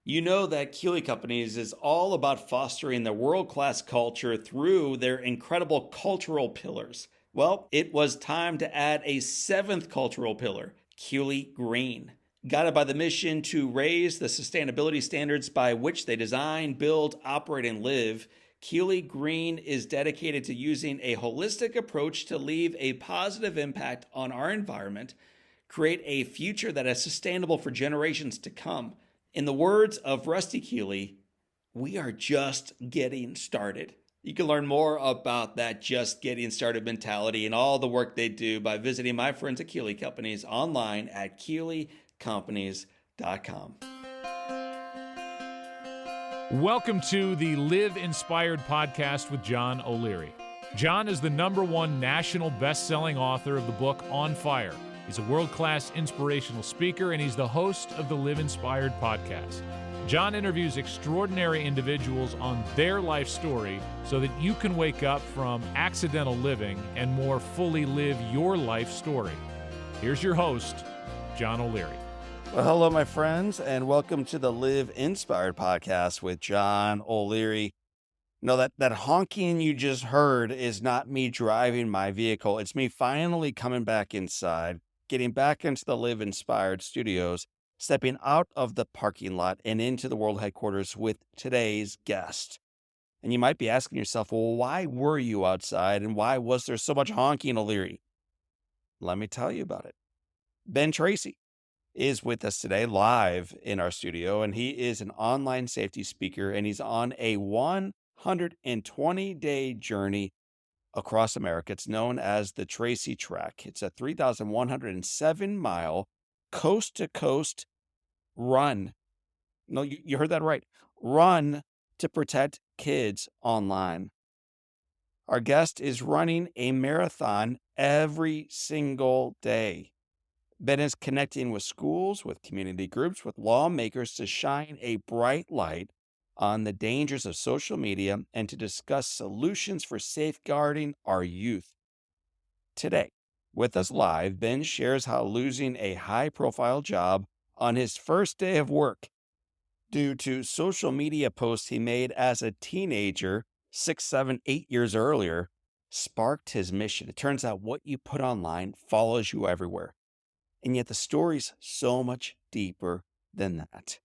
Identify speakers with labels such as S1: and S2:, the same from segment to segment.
S1: You know that Keeley Companies is all about fostering the world-class culture through their incredible cultural pillars. Well, it was time to add a seventh cultural pillar, Keeley Green. Guided by the mission to raise the sustainability standards by which they design, build, operate, and live, Keeley Green is dedicated to using a holistic approach to leave a positive impact on our environment, create a future that is sustainable for generations to come. In the words of Rusty Keeley, we are just getting started. You can learn more about that just getting started mentality and all the work they do by visiting my friends at Keeley Companies online at KeeleyCompanies.com.
S2: Welcome to the Live Inspired podcast with John O'Leary. John is the #1 national best-selling author of the book On Fire. He's a world-class inspirational speaker, and he's the host of the Live Inspired podcast. John interviews extraordinary individuals on their life story so that you can wake up from accidental living and more fully live your life story. Here's your host, John O'Leary.
S1: Well, hello, my friends, and welcome to the Live Inspired podcast with John O'Leary. No, that honking you just heard is not me driving my vehicle. It's me finally coming back inside, getting back into the Live Inspired studios, stepping out of the parking lot and into the world headquarters with today's guest. And you might be asking yourself, well, why were you outside and why was there so much honking, O'Leary? Let me tell you about it. Ben Tracy is with us today live in our studio, and he is an online safety speaker, and he's on a 120-day journey across America. It's known as the Tracy Track. It's a 3,107-mile coast-to-coast run. No, you heard that right. Run to protect kids online. Our guest is running a marathon every single day. Ben is connecting with schools, with community groups, with lawmakers to shine a bright light on the dangers of social media and to discuss solutions for safeguarding our youth. Today, with us live, Ben shares how losing a high-profile job on his first day of work due to social media posts he made as a teenager 6, 7, 8 years earlier sparked his mission. It turns out what you put online follows you everywhere. And yet the story's so much deeper than that.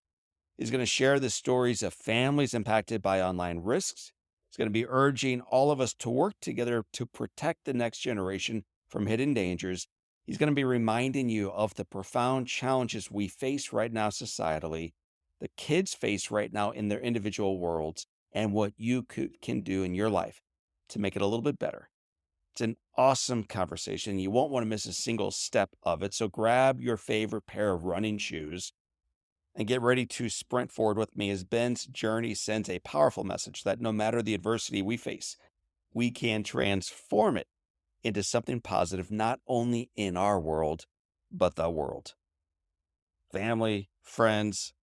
S1: He's going to share the stories of families impacted by online risks. He's going to be urging all of us to work together to protect the next generation from hidden dangers. He's going to be reminding you of the profound challenges we face right now societally, the kids face right now in their individual worlds, and what you can do in your life to make it a little bit better. It's an awesome conversation. You won't want to miss a single step of it. So grab your favorite pair of running shoes and get ready to sprint forward with me as Ben's journey sends a powerful message that no matter the adversity we face, we can transform it into something positive, not only in our world, but the world. Family, friends,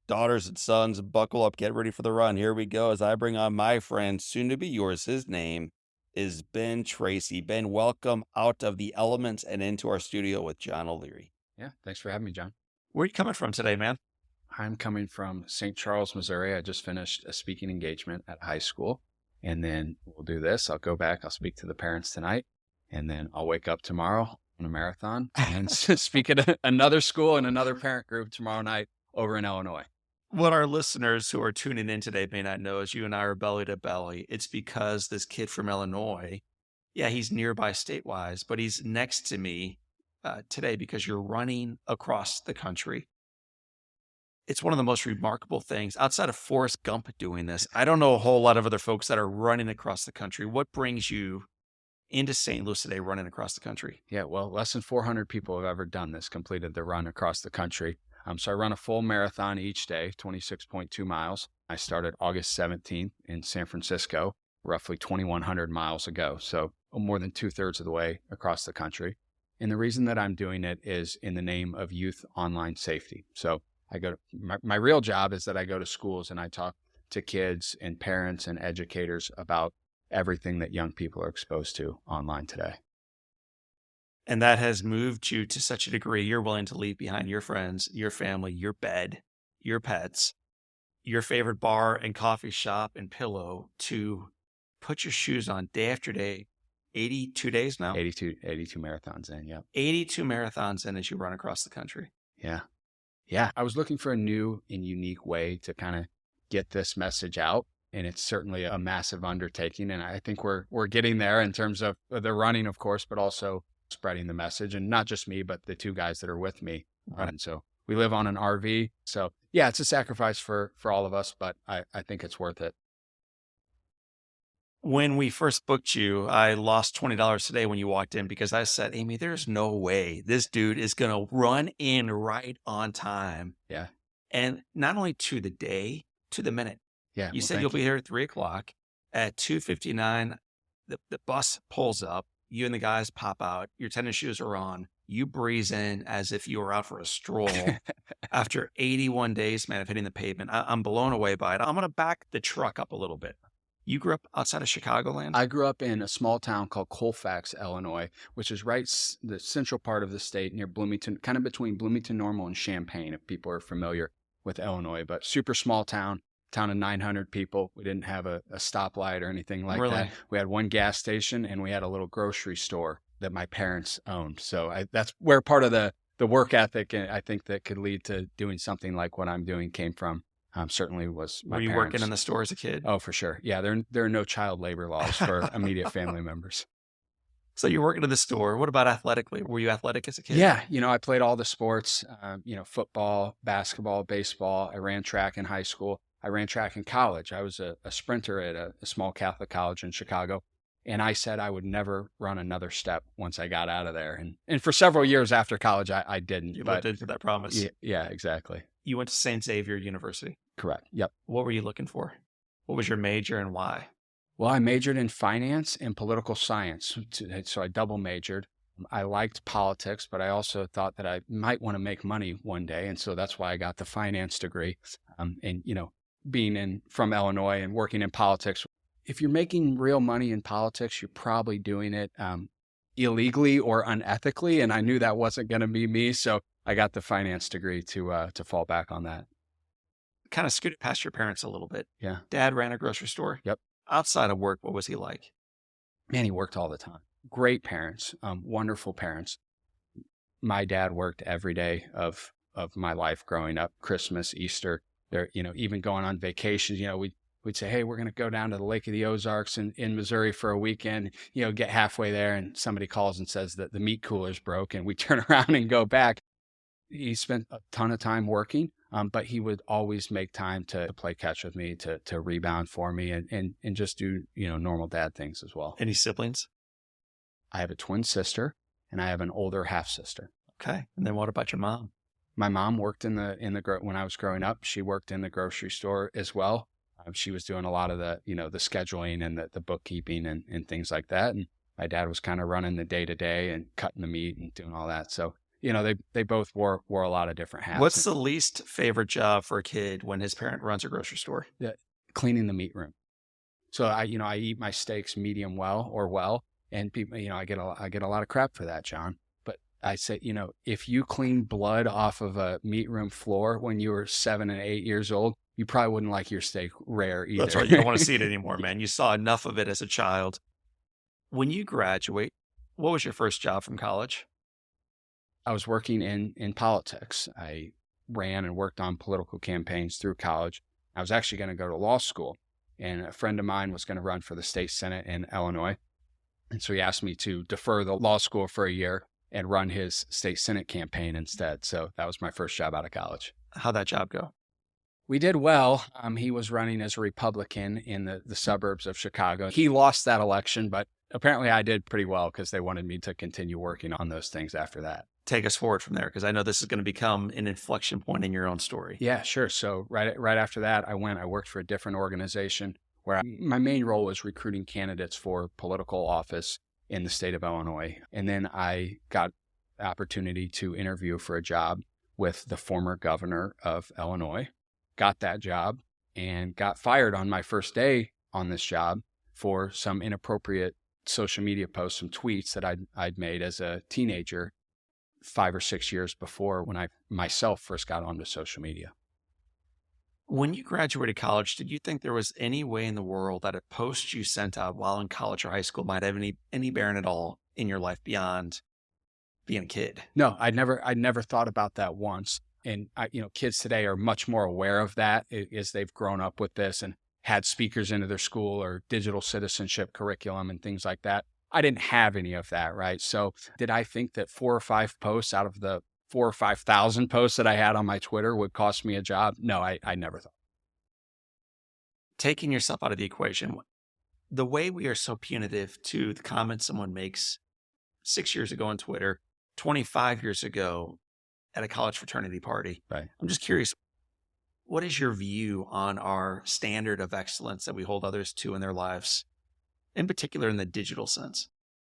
S1: daughters and sons, buckle up, get ready for the run. Here we go as I bring on my friend, soon to be yours. His name is Ben Tracy. Ben, welcome out of the elements and into our studio with John O'Leary.
S3: Yeah, thanks for having me, John.
S1: Where are you coming from today, man?
S3: I'm coming from St. Charles, Missouri. I just finished a speaking engagement at high school, and then we'll do this. I'll go back. I'll speak to the parents tonight, and then I'll wake up tomorrow on a marathon and speak at another school and another parent group tomorrow night over in Illinois.
S1: What our listeners who are tuning in today may not know is you and I are belly to belly. It's because this kid from Illinois, yeah, he's nearby state-wise, but he's next to me today because you're running across the country. It's one of the most remarkable things outside of Forrest Gump doing this. I don't know a whole lot of other folks that are running across the country. What brings you into St. Louis today running across the country?
S3: Yeah, well, less than 400 people have ever done this, completed the run across the country. So I run a full marathon each day, 26.2 miles. I started August 17th in San Francisco, roughly 2,100 miles ago. So more than 2/3 of the way across the country. And the reason that I'm doing it is in the name of youth online safety. So I go to my real job is that I go to schools and I talk to kids and parents and educators about everything that young people are exposed to online today.
S1: And that has moved you to such a degree, you're willing to leave behind your friends, your family, your bed, your pets, your favorite bar and coffee shop and pillow to put your shoes on day after day, 82 days now?
S3: 82 marathons in, yep.
S1: 82 marathons in as you run across the country.
S3: Yeah. Yeah. I was looking for a new and unique way to kind of get this message out. And it's certainly a massive undertaking. And I think we're getting there in terms of the running, of course, but also spreading the message. And not just me, but the two guys that are with me.
S1: Right.
S3: And so we live on an RV. So yeah, it's a sacrifice for all of us, but I think it's worth it.
S1: When we first booked you, I lost $20 today when you walked in because I said, Amy, there's no way this dude is going to run in right on time.
S3: Yeah.
S1: And not only to the day, to the minute.
S3: Yeah.
S1: You
S3: well,
S1: said
S3: thank
S1: you'll be here at 3:00. At 2:59, the bus pulls up. You and the guys pop out. Your tennis shoes are on. You breeze in as if you were out for a stroll. After 81 days, man, of hitting the pavement, I'm blown away by it. I'm going to back the truck up a little bit. You grew up outside of Chicagoland?
S3: I grew up in a small town called Colfax, Illinois, which is right the central part of the state near Bloomington, kind of between Bloomington Normal and Champaign, if people are familiar with Illinois, but super small town of 900 people. We didn't have a stoplight or anything like
S1: Really?
S3: that. We had one gas station and we had a little grocery store that my parents owned. So that's where part of the work ethic, I think, that could lead to doing something like what I'm doing came from. Certainly was my
S1: Were you
S3: parents.
S1: working in the store as a kid?
S3: Oh, for sure. Yeah, there are no child labor laws for immediate family members.
S1: So you're working in the store. What about athletically? Were you athletic as a kid?
S3: Yeah, I played all the sports, football, basketball, baseball. I ran track in high school. I ran track in college. I was a sprinter at a small Catholic college in Chicago. And I said I would never run another step once I got out of there. And for several years after college, I didn't.
S1: You lived into that promise.
S3: Yeah, exactly.
S1: You went to St. Xavier University.
S3: Correct. Yep.
S1: What were you looking for? What was your major and why?
S3: Well, I majored in finance and political science. So I double majored. I liked politics, but I also thought that I might want to make money one day. And so that's why I got the finance degree. Being from Illinois and working in politics, if you're making real money in politics, you're probably doing it illegally or unethically. And I knew that wasn't going to be me. So I got the finance degree to fall back on that.
S1: Kind of scooted past your parents a little bit.
S3: Yeah.
S1: Dad ran a grocery store.
S3: Yep.
S1: Outside of work, what was he like?
S3: Man, he worked all the time. Great parents, wonderful parents. My dad worked every day of my life growing up, Christmas, Easter, even going on vacations, we'd say, hey, we're going to go down to the Lake of the Ozarks in Missouri for a weekend, get halfway there and somebody calls and says that the meat cooler's broke and we turn around and go back. He spent a ton of time working, but he would always make time to play catch with me, to rebound for me and just do, normal dad things as well.
S1: Any siblings?
S3: I have a twin sister and I have an older half sister.
S1: Okay. And then what about your mom?
S3: My mom worked when I was growing up, she worked in the grocery store as well. She was doing a lot of the scheduling and the bookkeeping and things like that. And my dad was kind of running the day to day and cutting the meat and doing all that. So, they both wore a lot of different hats.
S1: What's the least favorite job for a kid when his parent runs a grocery store?
S3: Yeah, cleaning the meat room. So I eat my steaks medium well, and people, I get a lot of crap for that, John. But I say, if you clean blood off of a meat room floor when you were 7 and 8 years old, you probably wouldn't like your steak rare either.
S1: That's right. You don't want to see it anymore, man. You saw enough of it as a child. When you graduate, what was your first job from college?
S3: I was working in politics. I ran and worked on political campaigns through college. I was actually going to go to law school, and a friend of mine was going to run for the state Senate in Illinois. And so he asked me to defer the law school for a year and run his state Senate campaign instead. So that was my first job out of college.
S1: How'd that job go?
S3: We did well. He was running as a Republican in the suburbs of Chicago. He lost that election, but apparently I did pretty well because they wanted me to continue working on those things after that.
S1: Take us forward from there, because I know this is going to become an inflection point in your own story.
S3: Yeah, sure. So right after that, I worked for a different organization where my main role was recruiting candidates for political office in the state of Illinois. And then I got the opportunity to interview for a job with the former governor of Illinois, got that job, and got fired on my first day on this job for some inappropriate social media posts, some tweets that I'd made as a teenager 5 or 6 years before when I myself first got onto social media.
S1: When you graduated college, did you think there was any way in the world that a post you sent out while in college or high school might have any bearing at all in your life beyond being a kid?
S3: No, I'd never thought about that once. And kids today are much more aware of that as they've grown up with this and had speakers into their school or digital citizenship curriculum and things like that. I didn't have any of that, right? So did I think that 4 or 5 posts out of the 4 or 5 thousand posts that I had on my Twitter would cost me a job? No, I never thought.
S1: Taking yourself out of the equation, the way we are so punitive to the comments someone makes 6 years ago on Twitter, 25 years ago at a college fraternity party.
S3: Right.
S1: I'm just curious, what is your view on our standard of excellence that we hold others to in their lives, in particular in the digital sense?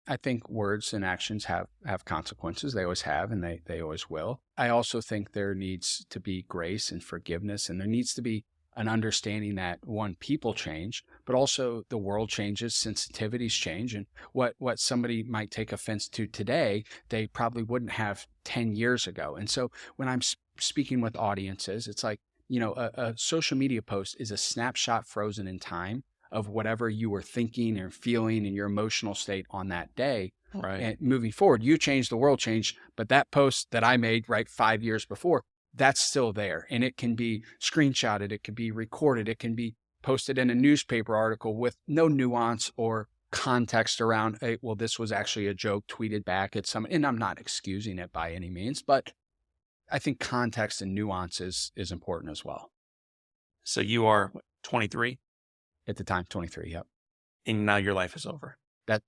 S3: I think words and actions have consequences. They always have, and they always will. I also think there needs to be grace and forgiveness, and there needs to be an understanding that, one, people change, but also the world changes, sensitivities change, and what somebody might take offense to today, they probably wouldn't have 10 years ago. And so when I'm speaking with audiences, it's like, a social media post is a snapshot frozen in time of whatever you were thinking or feeling in your emotional state on that day.
S1: Right.
S3: And moving forward, you changed, the world changed, but that post that I made, right, 5 years before, that's still there. And it can be screenshotted, it can be recorded, it can be posted in a newspaper article with no nuance or context around, hey, well, this was actually a joke tweeted back at some, and I'm not excusing it by any means, but I think context and nuance is important as well.
S1: So you are 23
S3: At the time, 23, yep.
S1: and now your life is over.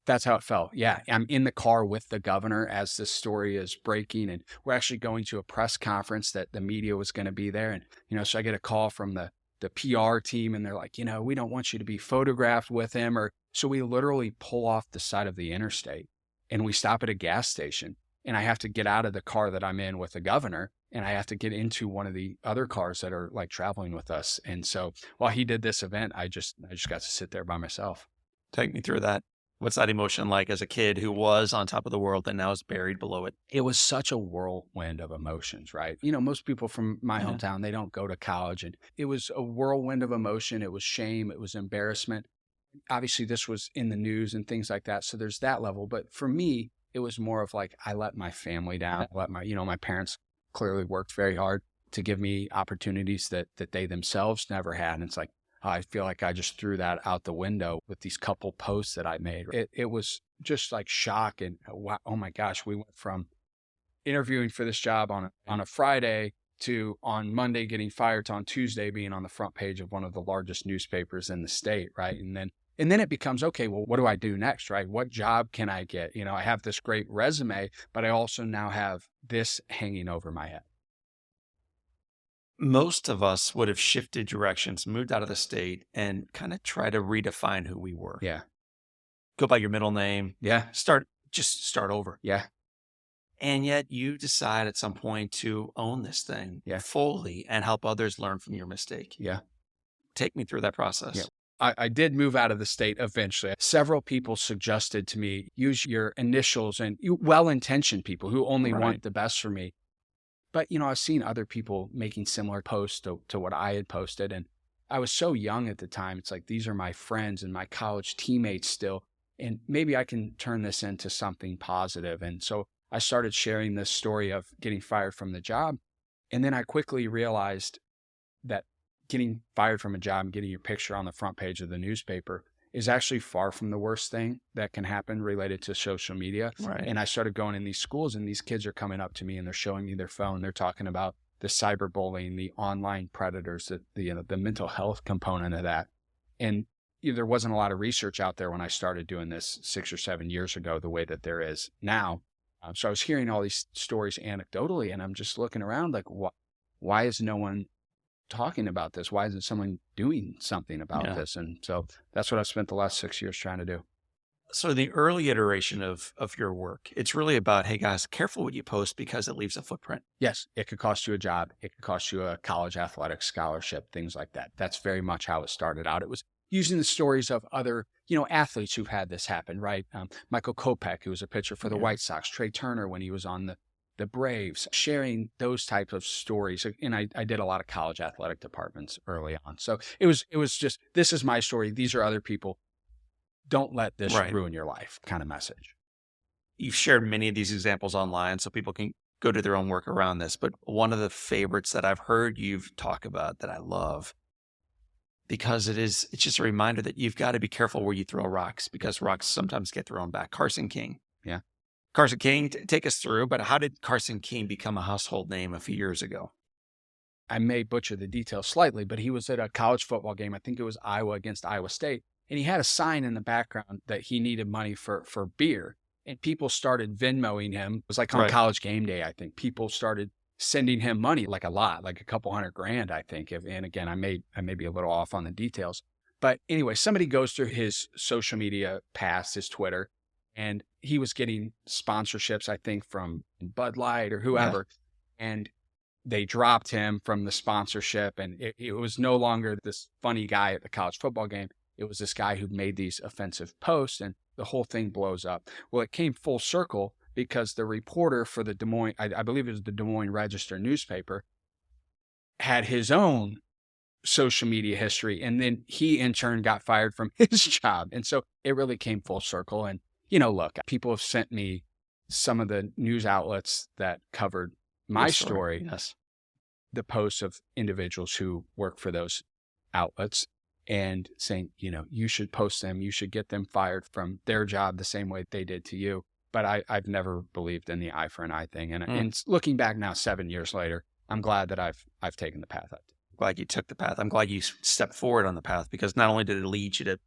S3: That's how it felt. Yeah. I'm in the car with the governor as this story is breaking, and we're actually going to a press conference that the media was going to be there. And, so I get a call from the PR team, and they're like, we don't want you to be photographed with him. So we literally pull off the side of the interstate and we stop at a gas station, and I have to get out of the car that I'm in with the governor, and I have to get into one of the other cars that are like traveling with us. And so while he did this event, I just got to sit there by myself.
S1: Take me through that. What's that emotion like as a kid who was on top of the world and now is buried below it?
S3: It was such a whirlwind of emotions, right? Most people from my
S1: Yeah.
S3: hometown, they don't go to college, and it was a whirlwind of emotion. It was shame. It was embarrassment. Obviously, this was in the news and things like that. So there's that level. But for me, it was more of like, I let my family down. I let my parents clearly worked very hard to give me opportunities that they themselves never had. And it's like, I feel like I just threw that out the window with these couple posts that I made. It was just like shock and, wow, oh my gosh, we went from interviewing for this job on a Friday to on Monday getting fired to on Tuesday being on the front page of one of the largest newspapers in the state, right? And then it becomes, okay, well, what do I do next, right? What job can I get? I have this great resume, but I also now have this hanging over my head.
S1: Most of us would have shifted directions, moved out of the state, and kind of try to redefine who we were.
S3: Yeah.
S1: Go by your middle name.
S3: Yeah.
S1: Just start over.
S3: Yeah.
S1: And yet you decide at some point to own this thing fully and help others learn from your mistake.
S3: Yeah.
S1: Take me through that process.
S3: Yeah. I did move out of the state eventually. Several people suggested to me, use your initials, and well-intentioned people who only want the best for me. But, I've seen other people making similar posts to what I had posted. And I was so young at the time. It's like, these are my friends and my college teammates still. And maybe I can turn this into something positive. And so I started sharing this story of getting fired from the job. And then I quickly realized that getting fired from a job and getting your picture on the front page of the newspaper is actually far from the worst thing that can happen related to social media.
S1: Right.
S3: And I started going in these schools, and these kids are coming up to me and they're showing me their phone. They're talking about the cyberbullying, the online predators, the mental health component of that. And there wasn't a lot of research out there when I started doing this 6 or 7 years ago, the way that there is now. So I was hearing all these stories anecdotally, and I'm just looking around like, why is no one talking about this? Why isn't someone doing something about this? And so that's what I've spent the last 6 years trying to do.
S1: So the early iteration of your work, it's really about, hey guys, careful what you post because it leaves a footprint.
S3: Yes, it could cost you a job. It could cost you a college athletic scholarship, things like that. That's very much how it started out. It was using the stories of other, athletes who've had this happen, right? Michael Kopech, who was a pitcher for the White Sox, Trey Turner when he was on the the Braves, sharing those types of stories. And I did a lot of college athletic departments early on. So it was just, this is my story. These are other people. Don't let this
S1: Right.
S3: ruin your life kind of message.
S1: You've shared many of these examples online so people can go do their own work around this. But one of the favorites that I've heard you've talk about that I love, because it's just a reminder that you've got to be careful where you throw rocks, because rocks sometimes get thrown back. Carson King.
S3: Yeah.
S1: Carson King, take us through, but how did Carson King become a household name a few years ago?
S3: I may butcher the details slightly, but he was at a college football game. I think it was Iowa against Iowa State. And he had a sign in the background that he needed money for beer. And people started Venmoing him. It was like on
S1: Right.
S3: college game day, I think. People started sending him money, like a lot, like a couple $100,000, I think. And again, I may be a little off on the details. But anyway, somebody goes through his social media past, his Twitter, and he was getting sponsorships, I think, from Bud Light or whoever. Yeah. And they dropped him from the sponsorship, and it was no longer this funny guy at the college football game. It was this guy who made these offensive posts, and the whole thing blows up. Well, it came full circle because the reporter for the Des Moines, I believe it was the Des Moines Register newspaper, had his own social media history, and then he in turn got fired from his job. And so it really came full circle. And, look, people have sent me some of the news outlets that covered my story,
S1: yes,
S3: the posts of individuals who work for those outlets and saying, you should post them, you should get them fired from their job the same way they did to you. But I've never believed in the eye for an eye thing. And looking back now, 7 years later, I'm glad that I've taken the path.
S1: Glad you took the path. I'm glad you stepped forward on the path, because not only did it lead you to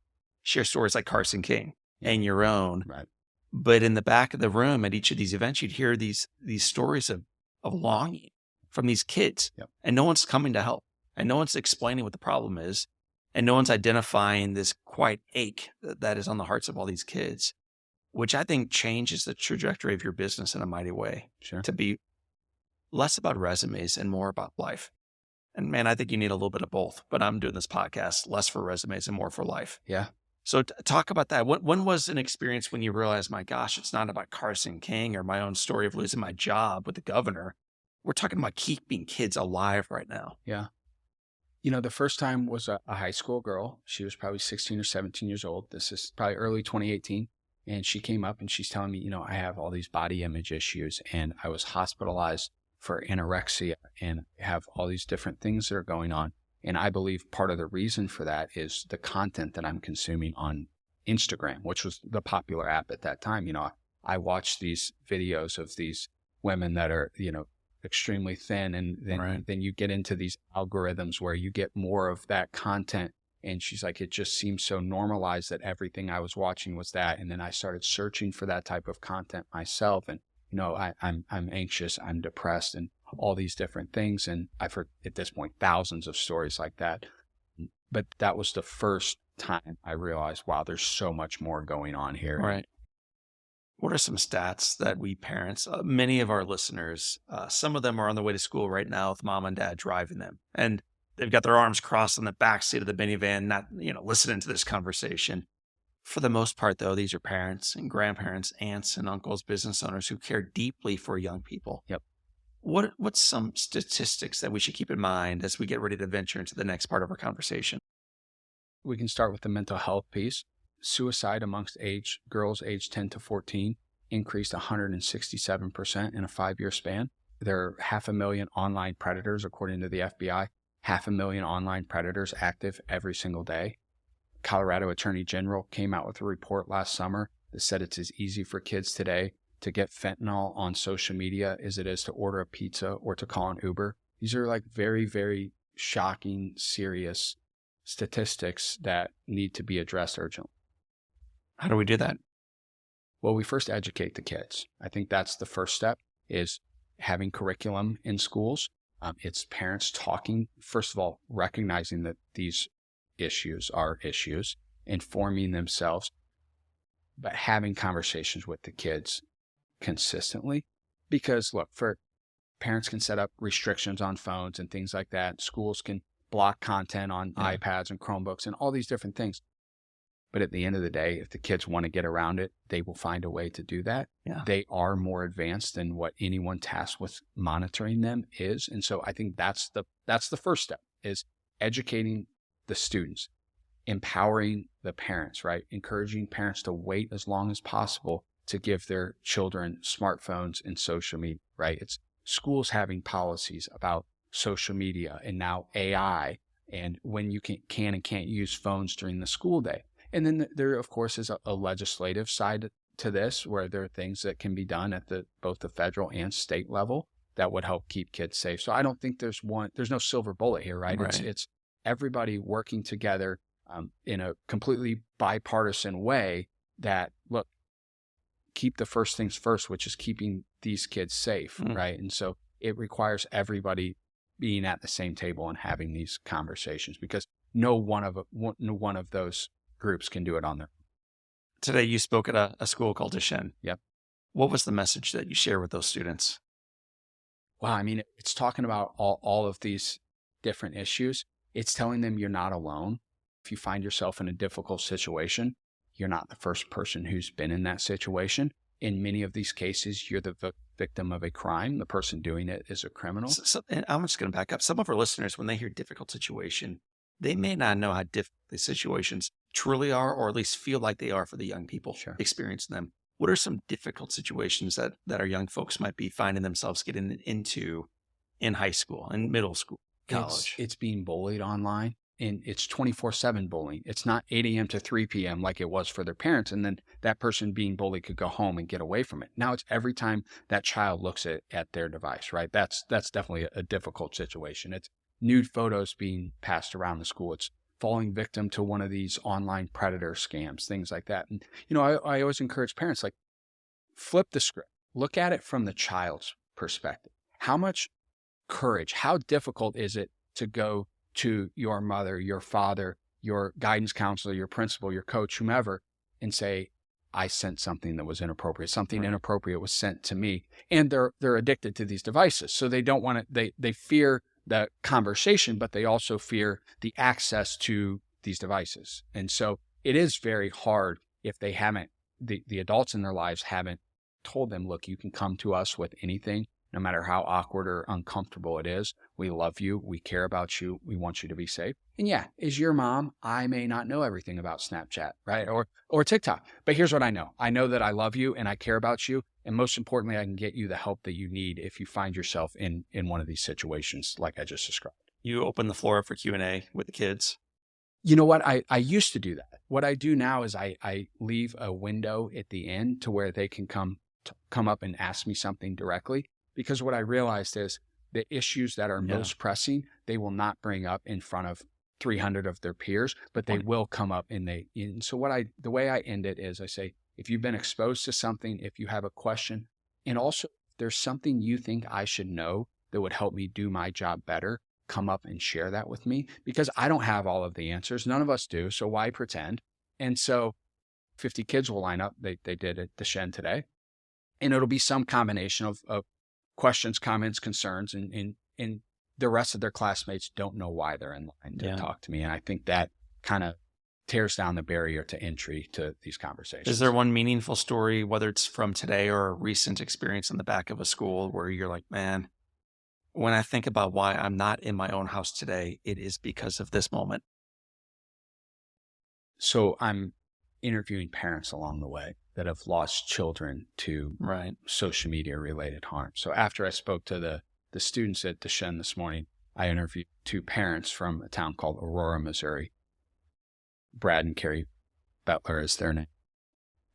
S1: share stories like Carson King and your own,
S3: right,
S1: but in the back of the room at each of these events, you'd hear these stories of longing from these kids.
S3: Yep.
S1: And no one's coming to help, and no one's explaining what the problem is, and no one's identifying this quiet ache that is on the hearts of all these kids, which I think changes the trajectory of your business in a mighty way.
S3: Sure.
S1: To be less about resumes and more about life. And man, I think you need a little bit of both, but I'm doing this podcast less for resumes and more for life.
S3: Yeah.
S1: So talk about that. When was an experience when you realized, my gosh, it's not about Carson King or my own story of losing my job with the governor. We're talking about keeping kids alive right now.
S3: Yeah. The first time was a high school girl. She was probably 16 or 17 years old. This is probably early 2018. And she came up and she's telling me, I have all these body image issues, and I was hospitalized for anorexia and have all these different things that are going on. And I believe part of the reason for that is the content that I'm consuming on Instagram, which was the popular app at that time. I watched these videos of these women that are, extremely thin. And then you get into these algorithms where you get more of that content. And she's like, it just seems so normalized that everything I was watching was that. And then I started searching for that type of content myself. And, I'm anxious, I'm depressed, and all these different things. And I've heard at this point thousands of stories like that. But that was the first time I realized, wow, there's so much more going on here.
S1: Right. What are some stats that we parents, many of our listeners, some of them are on the way to school right now with mom and dad driving them, and they've got their arms crossed on the back seat of the minivan, not, listening to this conversation. For the most part, though, these are parents and grandparents, aunts and uncles, business owners who care deeply for young people.
S3: Yep.
S1: What's some statistics that we should keep in mind as we get ready to venture into the next part of our conversation?
S3: We can start with the mental health piece. Suicide amongst girls aged 10 to 14 increased 167% in a 5-year span. There are 500,000 online predators, according to the FBI. 500,000 online predators active every single day. Colorado Attorney General came out with a report last summer that said it's as easy for kids today to get fentanyl on social media as it is to order a pizza or to call an Uber. These are like very, very shocking, serious statistics that need to be addressed urgently.
S1: How do we do that?
S3: Well, we first educate the kids. I think that's the first step, is having curriculum in schools. It's parents talking, first of all, recognizing that these issues are issues, informing themselves, but having conversations with the kids consistently. Because look, parents can set up restrictions on phones and things like that. Schools can block content on iPads and Chromebooks and all these different things. But at the end of the day, if the kids want to get around it, they will find a way to do that.
S1: Yeah.
S3: They are more advanced than what anyone tasked with monitoring them is. And so I think that's the first step, is educating the students, empowering the parents, right? Encouraging parents to wait as long as possible to give their children smartphones and social media, right? It's schools having policies about social media and now AI and when you can and can't use phones during the school day. And then there, of course, is a legislative side to this, where there are things that can be done at both the federal and state level that would help keep kids safe. So I don't think there's no silver bullet here, right? It's everybody working together in a completely bipartisan way that, look, keep the first things first, which is keeping these kids safe, right? And so it requires everybody being at the same table and having these conversations, because no one of those groups can do it on their own.
S1: Today you spoke at a school called Deshen.
S3: Yep.
S1: What was the message that you share with those students?
S3: Wow, I mean, it's talking about all of these different issues. It's telling them you're not alone. If you find yourself in a difficult situation, you're not the first person who's been in that situation. In many of these cases, you're the victim of a crime. The person doing it is a criminal.
S1: And I'm just going to back up. Some of our listeners, when they hear difficult situation, they may not know how difficult the situations truly are, or at least feel like they are for the young people experiencing them. What are some difficult situations that our young folks might be finding themselves getting into in high school and middle school, college?
S3: It's being bullied online, and it's 24/7 bullying. It's not 8 a.m. to 3 p.m. like it was for their parents. And then that person being bullied could go home and get away from it. Now it's every time that child looks at their device, right? That's definitely a difficult situation. It's nude photos being passed around the school. It's falling victim to one of these online predator scams, things like that. And, I always encourage parents, like, flip the script, look at it from the child's perspective. How much courage, how difficult is it to go to your mother, your father, your guidance counselor, your principal, your coach, whomever, and say, I sent something that was inappropriate. Something inappropriate was sent to me. And they're addicted to these devices. So they don't want to, they fear the conversation, but they also fear the access to these devices. And so it is very hard if they haven't, the adults in their lives haven't told them, look, you can come to us with anything, no matter how awkward or uncomfortable it is. We love you. We care about you. We want you to be safe. And yeah, as your mom, I may not know everything about Snapchat, right? Or TikTok, but here's what I know. I know that I love you and I care about you. And most importantly, I can get you the help that you need if you find yourself in one of these situations like I just described.
S1: You open the floor up for Q&A with the kids.
S3: You know what? I used to do that. What I do now is I leave a window at the end to where they can come up and ask me something directly. Because what I realized is the issues that are most pressing, they will not bring up in front of 300 of their peers, but they will come up and so the way I end it is I say, if you've been exposed to something, if you have a question, and also if there's something you think I should know that would help me do my job better, come up and share that with me, because I don't have all of the answers. None of us do. So why pretend? And so 50 kids will line up. They did at Deshen today, and it'll be some combination of questions, comments, concerns, and the rest of their classmates don't know why they're in line to talk to me. And I think that kind of tears down the barrier to entry to these conversations.
S1: Is there one meaningful story, whether it's from today or a recent experience in the back of a school, where you're like, man, when I think about why I'm not in my own house today, it is because of this moment?
S3: So I'm interviewing parents along the way that have lost children to social media related harm. So after I spoke to the students at Deshen this morning, I interviewed two parents from a town called Aurora, Missouri. Brad and Carrie Bettler is their name.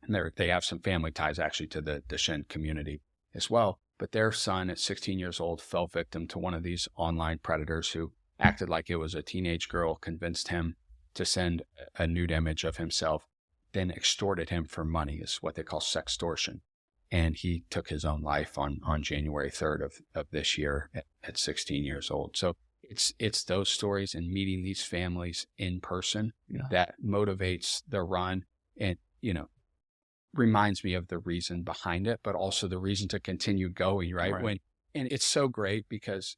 S3: And they have some family ties actually to the Deshen community as well. But their son at 16 years old fell victim to one of these online predators who acted like it was a teenage girl, convinced him to send a nude image of himself, then extorted him for money, is what they call sextortion. And he took his own life on January 3rd of this year at 16 years old. So it's those stories and meeting these families in person that motivates the run and, reminds me of the reason behind it, but also the reason to continue going, right? And it's so great because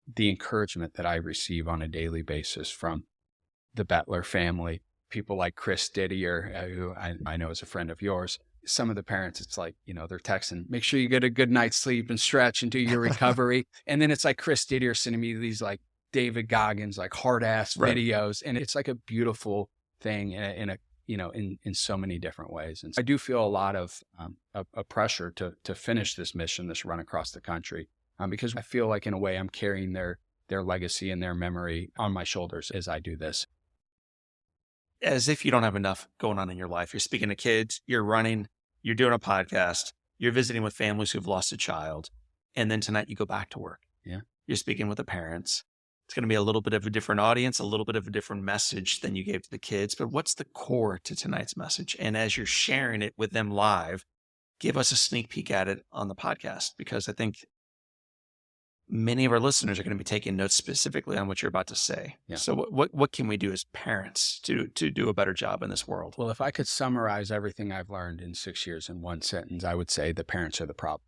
S3: the encouragement that I receive on a daily basis from the Bettler family, people like Chris Didier, who I know is a friend of yours, some of the parents, it's like, they're texting, make sure you get a good night's sleep and stretch and do your recovery. And then it's like Chris Didier sending me these like David Goggins, like hard ass
S1: Right.
S3: videos. And it's like a beautiful thing in so many different ways. And so I do feel a lot of a pressure to finish this mission, this run across the country, because I feel like in a way I'm carrying their legacy and their memory on my shoulders as I do this.
S1: As if you don't have enough going on in your life. You're speaking to kids, you're running, you're doing a podcast, you're visiting with families who've lost a child. And then tonight you go back to work.
S3: Yeah.
S1: You're speaking with the parents. It's going to be a little bit of a different audience, a little bit of a different message than you gave to the kids. But what's the core to tonight's message? And as you're sharing it with them live, give us a sneak peek at it on the podcast, because I think many of our listeners are going to be taking notes specifically on what you're about to say.
S3: Yeah.
S1: So what can we do as parents to do a better job in this world?
S3: Well, if I could summarize everything I've learned in 6 years in one sentence, I would say the parents are the problem.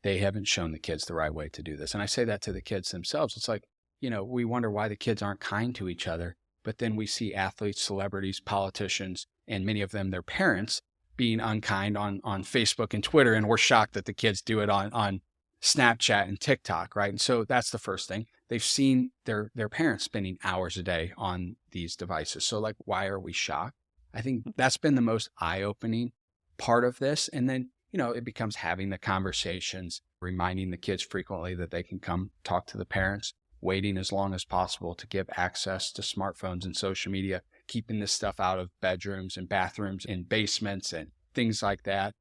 S3: They haven't shown the kids the right way to do this. And I say that to the kids themselves. It's like, we wonder why the kids aren't kind to each other, but then we see athletes, celebrities, politicians, and many of them, their parents, being unkind on Facebook and Twitter. And we're shocked that the kids do it on Snapchat and TikTok, right? And so that's the first thing. They've seen their parents spending hours a day on these devices. So like, why are we shocked? I think that's been the most eye-opening part of this. And then, it becomes having the conversations, reminding the kids frequently that they can come talk to the parents, waiting as long as possible to give access to smartphones and social media, keeping this stuff out of bedrooms and bathrooms and basements and things like that.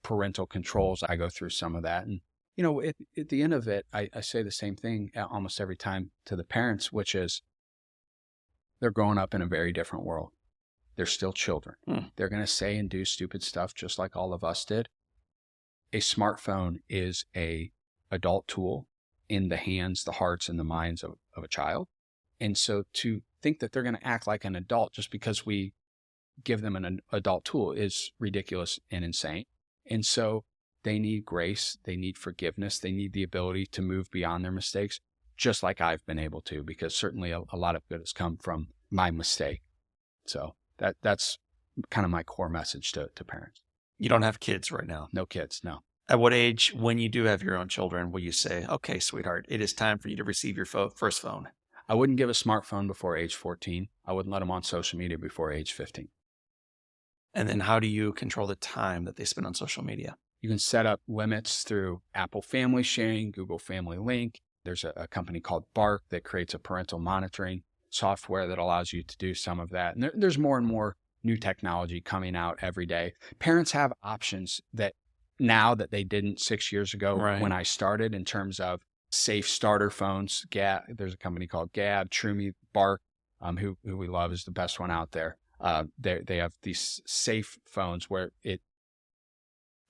S3: Parental controls, I go through some of that. And, at the end of it, I say the same thing almost every time to the parents, which is they're growing up in a very different world. They're still children. They're going to say and do stupid stuff just like all of us did. A smartphone is a adult tool in the hands, the hearts, and the minds of a child. And so to think that they're going to act like an adult just because we give them an adult tool is ridiculous and insane. And so they need grace, they need forgiveness, they need the ability to move beyond their mistakes, just like I've been able to, because certainly a lot of good has come from my mistake. So that's kind of my core message to parents.
S1: You don't have kids right now.
S3: No kids, no.
S1: At what age, when you do have your own children, will you say, okay, sweetheart, it is time for you to receive your first phone?
S3: I wouldn't give a smartphone before age 14. I wouldn't let them on social media before age 15.
S1: And then how do you control the time that they spend on social media?
S3: You can set up limits through Apple Family Sharing, Google Family Link. There's a company called Bark that creates a parental monitoring software that allows you to do some of that. And there's more and more new technology coming out every day. Parents have options that now that they didn't 6 years ago when I started, in terms of safe starter phones. There's a company called Gab, Trumi, Bark, who we love, is the best one out there. They have these safe phones where it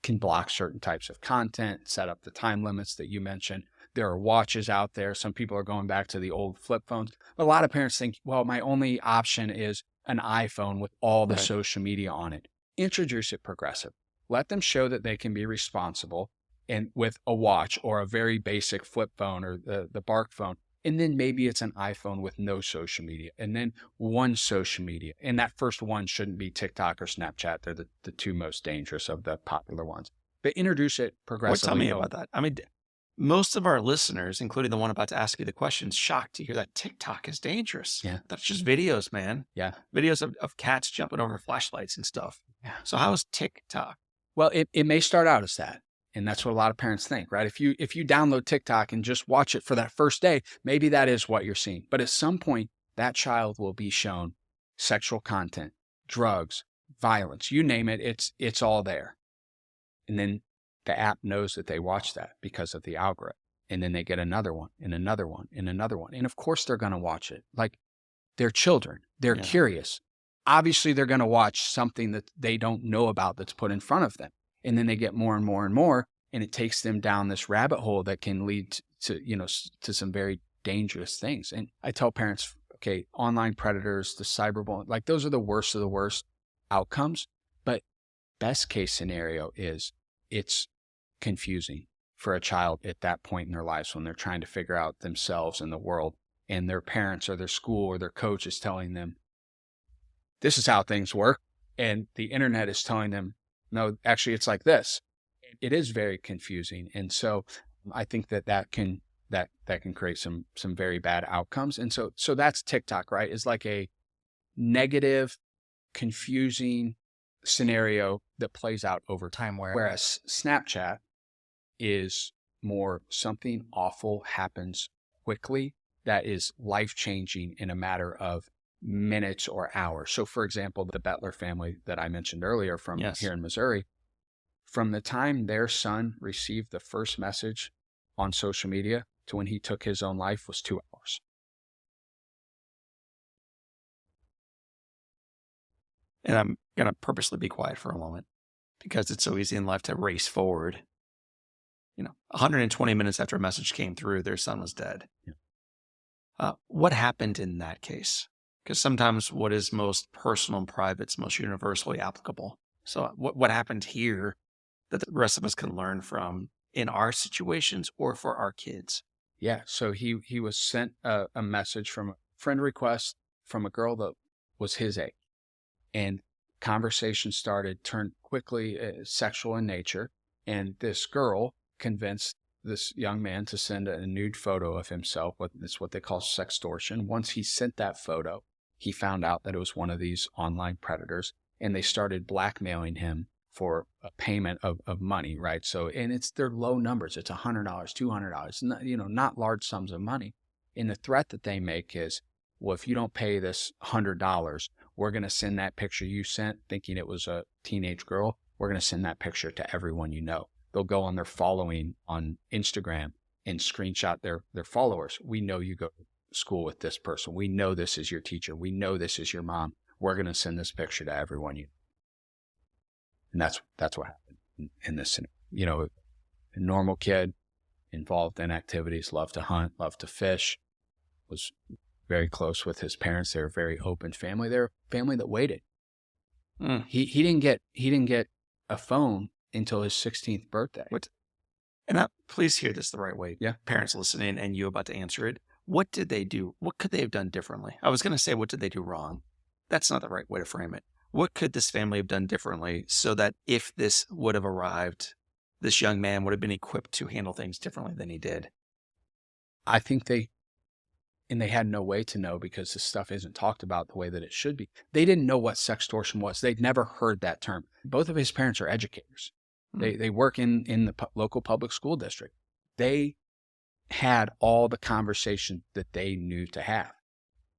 S3: can block certain types of content, set up the time limits that you mentioned. There are watches out there. Some people are going back to the old flip phones. But a lot of parents think, well, my only option is an iPhone with all the social media on it. Introduce it progressive. Let them show that they can be responsible, and with a watch or a very basic flip phone or the Bark phone. And then maybe it's an iPhone with no social media, and then one social media. And that first one shouldn't be TikTok or Snapchat. They're the two most dangerous of the popular ones. But introduce it progressively.
S1: Tell me about that. I mean, most of our listeners, including the one about to ask you the question, shocked to hear that TikTok is dangerous.
S3: Yeah.
S1: That's just videos, man.
S3: Yeah.
S1: Videos of cats jumping over flashlights and stuff.
S3: Yeah.
S1: So how is TikTok?
S3: Well, it may start out as that. And that's what a lot of parents think, right? If you download TikTok and just watch it for that first day, maybe that is what you're seeing. But at some point, that child will be shown sexual content, drugs, violence, you name it, it's all there. And then the app knows that they watch that because of the algorithm. And then they get another one and another one and another one. And of course they're going to watch it. Like, they're children. They're curious. Obviously, they're going to watch something that they don't know about that's put in front of them. And then they get more and more and more, and it takes them down this rabbit hole that can lead to some very dangerous things. And I tell parents, okay, online predators, the cyberbullying, like, those are the worst of the worst outcomes. But best case scenario is it's confusing for a child at that point in their lives when they're trying to figure out themselves and the world, and their parents or their school or their coach is telling them, this is how things work. And the internet is telling them, no, actually it's like this. It is very confusing. And so I think that can create some very bad outcomes. And so that's TikTok, right? Is like a negative, confusing scenario that plays out over time. Whereas Snapchat is more something awful happens quickly that is life-changing in a matter of minutes or hours. So for example, the Bettler family that I mentioned earlier from here in Missouri, from the time their son received the first message on social media to when he took his own life was 2 hours.
S1: And I'm going to purposely be quiet for a moment because it's so easy in life to race forward. 120 minutes after a message came through, their son was dead.
S3: Yeah.
S1: What happened in that case? Because sometimes what is most personal and private is most universally applicable. So what happened here that the rest of us can learn from in our situations or for our kids?
S3: Yeah. So he was sent a message from a friend request from a girl that was his age, and conversation turned quickly sexual in nature. And this girl convinced this young man to send a nude photo of himself. It's what they call sextortion. Once he sent that photo, he found out that it was one of these online predators, and they started blackmailing him for a payment of money, right? So, and they're low numbers. It's $100, $200, not large sums of money. And the threat that they make is, well, if you don't pay this $100, we're going to send that picture you sent thinking it was a teenage girl. We're going to send that picture to everyone you know. They'll go on their following on Instagram and screenshot their followers. We know you go to school with this person. We know this is your teacher. We know this is your mom. We're going to send this picture to everyone you know. And that's what happened in this scenario. A normal kid involved in activities, loved to hunt, loved to fish, was very close with his parents. They were a very open family. They're a family that waited. He didn't get a phone until his 16th birthday.
S1: Please hear this the right way.
S3: Yeah.
S1: Parents listening and you about to answer it. What did they do? What could they have done differently? I was going to say, what did they do wrong? That's not the right way to frame it. What could this family have done differently so that if this would have arrived, this young man would have been equipped to handle things differently than he did?
S3: I think they had no way to know because this stuff isn't talked about the way that it should be. They didn't know what sextortion was. They'd never heard that term. Both of his parents are educators. They work in the local public school district. They had all the conversation that they knew to have,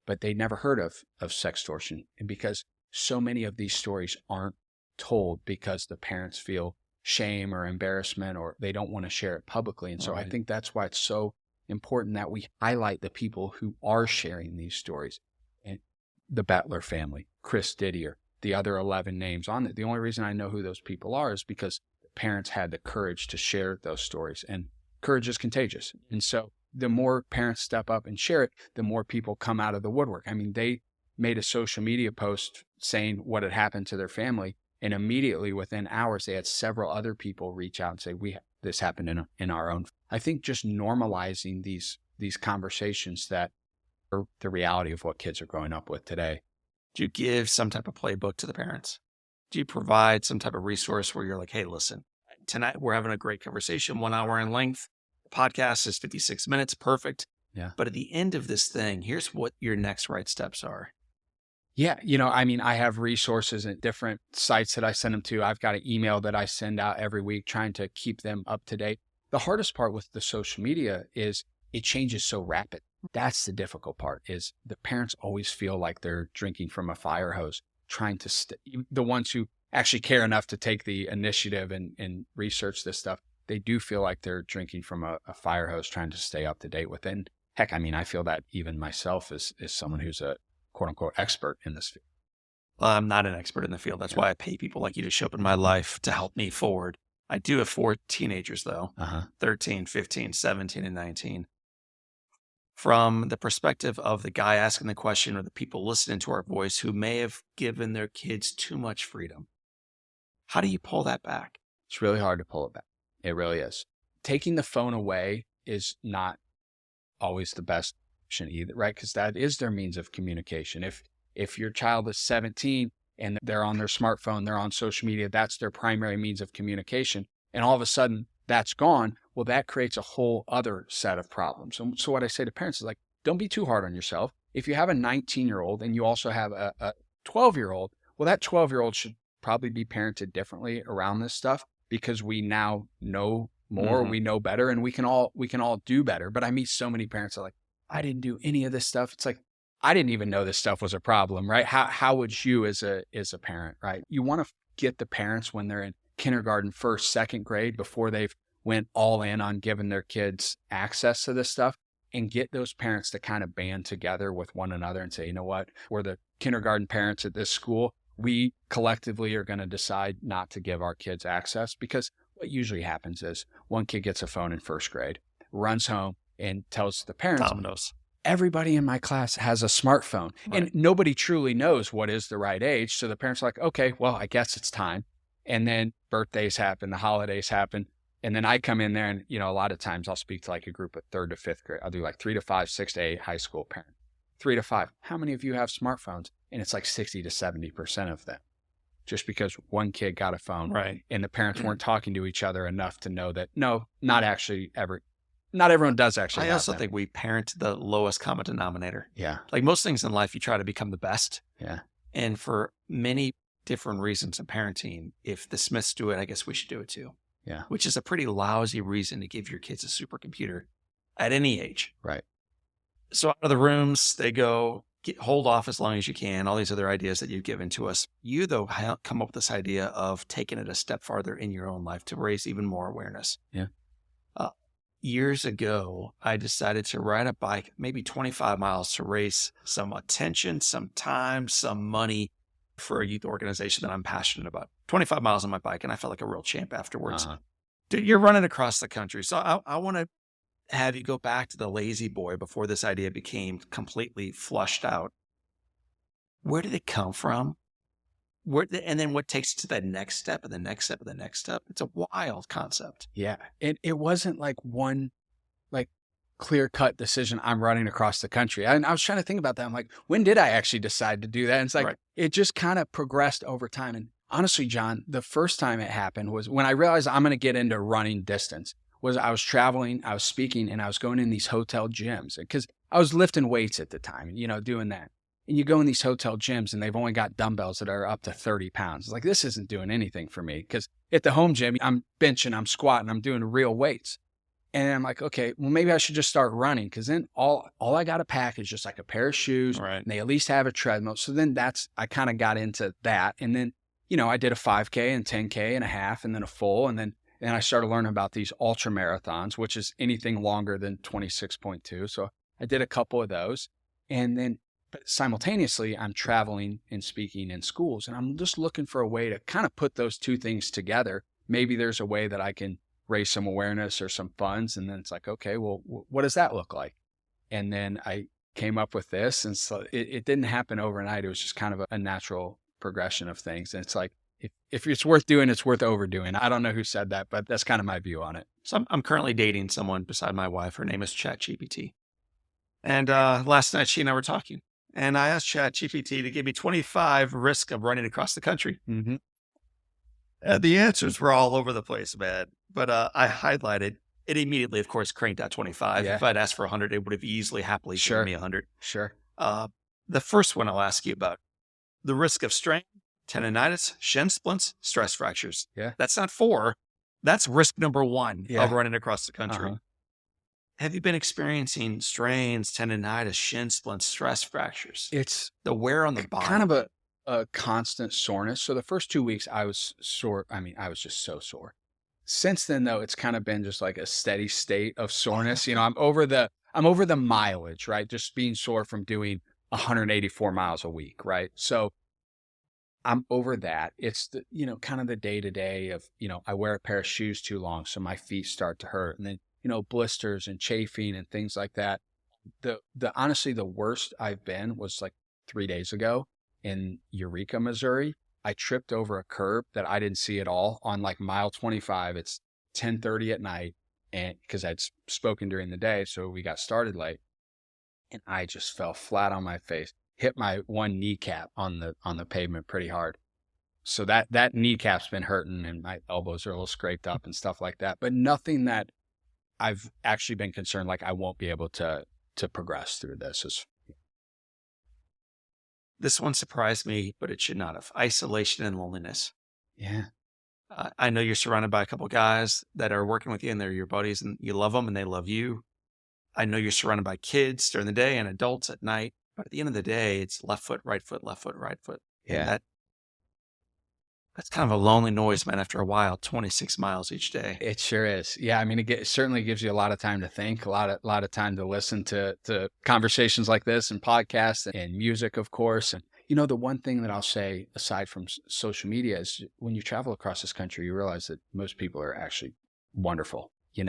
S3: but they never heard of sextortion. And because so many of these stories aren't told because the parents feel shame or embarrassment or they don't want to share it publicly. And so I think that's why it's so important that we highlight the people who are sharing these stories. And the Bettler family, Chris Didier, the other 11 names on it. The only reason I know who those people are is because the parents had the courage to share those stories, and courage is contagious. And so the more parents step up and share it, the more people come out of the woodwork. I mean, they made a social media post saying what had happened to their family, and immediately within hours, they had several other people reach out and say, this happened in our own. I think just normalizing these conversations that are the reality of what kids are growing up with today.
S1: Do you give some type of playbook to the parents? Do you provide some type of resource where you're like, hey, listen, tonight we're having a great conversation, 1 hour in length. The podcast is 56 minutes. Perfect.
S3: Yeah.
S1: But at the end of this thing, here's what your next right steps are.
S3: Yeah. I have resources at different sites that I send them to. I've got an email that I send out every week trying to keep them up to date. The hardest part with the social media is it changes so rapid. That's the difficult part, is the parents always feel like they're drinking from a fire hose, trying to the ones who actually care enough to take the initiative and research this stuff. They do feel like they're drinking from a fire hose, trying to stay up to date with it. And heck, I feel that even myself as someone who's a quote unquote expert in this field.
S1: Well, I'm not an expert in the field. That's why I pay people like you to show up in my life to help me forward. I do have 4 teenagers though, 13, 15, 17, and 19. From the perspective of the guy asking the question or the people listening to our voice who may have given their kids too much freedom, how do you pull that back?
S3: It's really hard to pull it back. It really is. Taking the phone away is not always the best option either, right? Because that is their means of communication. If your child is 17 and they're on their smartphone, they're on social media, that's their primary means of communication, and all of a sudden that's gone, well, that creates a whole other set of problems. So what I say to parents is like, don't be too hard on yourself. If you have a 19-year-old and you also have a 12-year-old, well, that 12-year-old should probably be parented differently around this stuff, because we now know more, we know better, and we can all do better. But I meet so many parents that are like, I didn't do any of this stuff. It's like, I didn't even know this stuff was a problem, right? How would you as a parent, right? You want to get the parents when they're in kindergarten, first, second grade, before they've went all in on giving their kids access to this stuff, and get those parents to kind of band together with one another and say, you know what, we're the kindergarten parents at this school. We collectively are going to decide not to give our kids access, because what usually happens is one kid gets a phone in first grade, runs home and tells the parents,
S1: Dominoes.
S3: Everybody in my class has a smartphone, and nobody truly knows what is the right age. So the parents are like, okay, well, I guess it's time. And then birthdays happen, the holidays happen. And then I come in there and, a lot of times I'll speak to like a group of 3rd to 5th grade. I'll do like 3 to 5, 6 to 8 high school parents. 3 to 5. How many of you have smartphones? And it's like 60 to 70% of them, just because one kid got a phone.
S1: Right.
S3: And the parents weren't talking to each other enough to know that, no, not everyone does actually.
S1: I also think we parent the lowest common denominator.
S3: Yeah.
S1: Like most things in life, you try to become the best.
S3: Yeah.
S1: And for many different reasons in parenting, if the Smiths do it, I guess we should do it too.
S3: Yeah.
S1: Which is a pretty lousy reason to give your kids a supercomputer at any age.
S3: Right.
S1: So out of the rooms, they go, hold off as long as you can, all these other ideas that you've given to us. You, though, come up with this idea of taking it a step farther in your own life to raise even more awareness.
S3: Yeah.
S1: Years ago, I decided to ride a bike, maybe 25 miles, to raise some attention, some time, some money for a youth organization that I'm passionate about. 25 miles on my bike, and I felt like a real champ afterwards. Dude, you're running across the country. So I want to have you go back to the lazy boy before this idea became completely flushed out. Where did it come from? And then what takes it to that next step and the next step and the next step? It's a wild concept.
S3: Yeah. It wasn't like one clear-cut decision, I'm running across the country. And I was trying to think about that. I'm like, when did I actually decide to do that? And it's like, It just kind of progressed over time. And honestly, John, the first time it happened was when I realized I'm going to get into running distance. Was I was traveling, I was speaking, and I was going in these hotel gyms, because I was lifting weights at the time, doing that. And you go in these hotel gyms and they've only got dumbbells that are up to 30 pounds. It's like, this isn't doing anything for me, because at the home gym, I'm benching, I'm squatting, I'm doing real weights. And I'm like, okay, well, maybe I should just start running, because then all I got to pack is just like a pair of shoes.
S1: Right.
S3: And they at least have a treadmill. So then I kind of got into that. And then, I did a 5K and 10K and a half and then a full. And then I started learning about these ultra marathons, which is anything longer than 26.2. So I did a couple of those. And then but simultaneously, I'm traveling and speaking in schools. And I'm just looking for a way to kind of put those two things together. Maybe there's a way that I can raise some awareness or some funds. And then it's like, okay, well, what does that look like? And then I came up with this. And so it didn't happen overnight. It was just kind of a natural progression of things. And it's like, if it's worth doing, it's worth overdoing. I don't know who said that, but that's kind of my view on it.
S1: So I'm currently dating someone beside my wife. Her name is ChatGPT. And last night she and I were talking. And I asked ChatGPT to give me 25 risks of running across the country.
S3: Mm-hmm.
S1: The answers were all over the place, man. But I highlighted it immediately, of course, cranked out 25.
S3: Yeah.
S1: If I'd asked for 100, it would have easily, happily given me 100.
S3: Sure.
S1: The first one I'll ask you about, the risk of strain, tendonitis, shin splints, stress fractures.
S3: Yeah.
S1: That's not 4. That's risk number 1 of running across the country.
S3: Uh-huh.
S1: Have you been experiencing strains, tendonitis, shin splints, stress fractures?
S3: It's
S1: the wear on the body.
S3: Kind of a constant soreness. So the first 2 weeks I was sore. I mean, I was just so sore. Since then, though, it's kind of been just like a steady state of soreness. I'm over the mileage, right? Just being sore from doing 184 miles a week, right? So I'm over that. It's the, kind of the day to day of, I wear a pair of shoes too long, so my feet start to hurt. And then, blisters and chafing and things like that. Honestly, the worst I've been was like 3 days ago in Eureka, Missouri. I tripped over a curb that I didn't see at all on like mile 25. It's 10:30 at night, and because I'd spoken during the day, so we got started late, and I just fell flat on my face, hit my one kneecap on the pavement pretty hard. So that kneecap's been hurting and my elbows are a little scraped up and stuff like that, but nothing that I've actually been concerned like I won't be able to progress through this.
S1: This one surprised me, but it should not have. Isolation and loneliness.
S3: Yeah.
S1: I know you're surrounded by a couple guys that are working with you and they're your buddies and you love them and they love you. I know you're surrounded by kids during the day and adults at night, but at the end of the day, it's left foot, right foot, left foot, right foot. And
S3: Yeah.
S1: that's kind of a lonely noise, man, after a while, 26 miles each day.
S3: It sure is. Yeah. I mean, it certainly gives you a lot of time to think, a lot of time to listen to conversations like this and podcasts and music, of course. And, the one thing that I'll say aside from social media is when you travel across this country, you realize that most people are actually wonderful,
S1: Will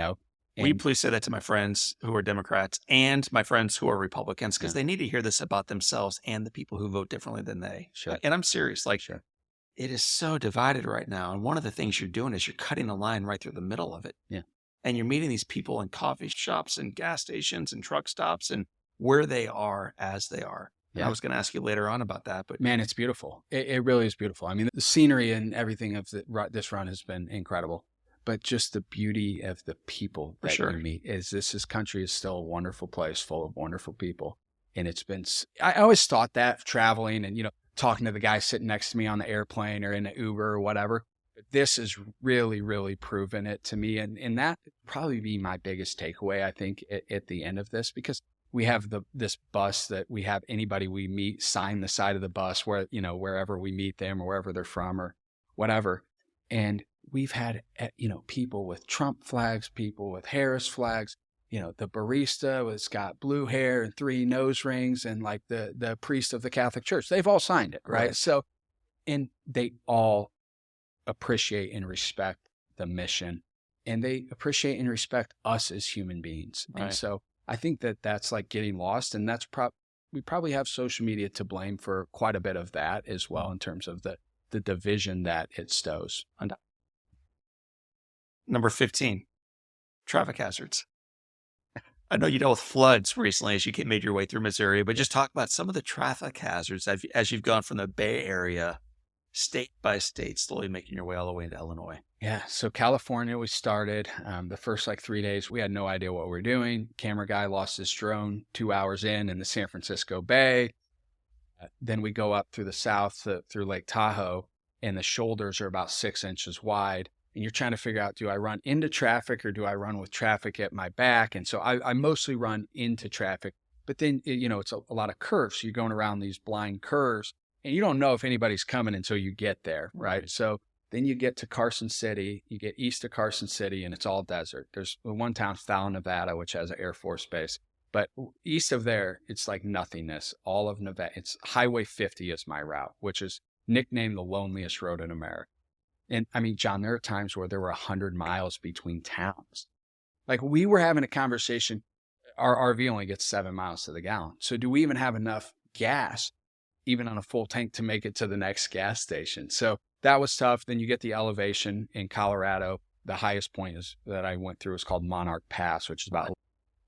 S1: you
S3: And
S1: please say that to my friends who are Democrats and my friends who are Republicans? Because
S3: yeah,
S1: they need to hear this about themselves and the people who vote differently than they.
S3: sure,
S1: And I'm serious. Like,
S3: sure.
S1: it is so divided right now. And one of the things you're doing is you're cutting a line right through the middle of it.
S3: Yeah.
S1: And you're meeting these people in coffee shops and gas stations and truck stops and where they are as they are. And
S3: Yeah.
S1: I was going to ask you later on about that, but
S3: Man, it's beautiful. It really is beautiful. I mean, the scenery and everything of this run has been incredible, but just the beauty of the people
S1: For
S3: that
S1: sure.
S3: you meet is this country is still a wonderful place full of wonderful people. And I always thought that traveling and, talking to the guy sitting next to me on the airplane or in an Uber or whatever, but this has really, really proven it to me. And that would probably be my biggest takeaway, I think, at the end of this, because we have this bus that we have anybody we meet sign the side of the bus where, wherever we meet them or wherever they're from or whatever. And we've had, people with Trump flags, people with Harris flags, the barista was got blue hair and 3 nose rings and like the priest of the Catholic Church. They've all signed it. Right. So, and they all appreciate and respect the mission and they appreciate and respect us as human beings.
S1: Right.
S3: And so I think that's like getting lost. And we probably have social media to blame for quite a bit of that as well in terms of the division that it stows.
S1: Number 15, traffic hazards. I know you dealt with floods recently as you made your way through Missouri, but just talk about some of the traffic hazards as you've gone from the Bay Area, state by state, slowly making your way all the way into Illinois.
S3: Yeah. So California, we started the first 3 days. We had no idea what we were doing. Camera guy lost his drone 2 hours in the San Francisco Bay. Then we go up through the south through Lake Tahoe, and the shoulders are about 6 inches wide. And you're trying to figure out, do I run into traffic or do I run with traffic at my back? And so I mostly run into traffic. But then, it's a lot of curves. So you're going around these blind curves, and you don't know if anybody's coming until you get there, right? So then you get to Carson City, you get east of Carson City, and it's all desert. There's one town, Fallon, Nevada, which has an Air Force base. But east of there, it's like nothingness. All of Nevada, it's Highway 50 is my route, which is nicknamed the loneliest road in America. And I mean, John, there are times where there were 100 miles between towns. Like we were having a conversation, our RV only gets 7 miles to the gallon. So do we even have enough gas, even on a full tank, to make it to the next gas station? So that was tough. Then you get the elevation in Colorado. The highest point that I went through is called Monarch Pass, which is about,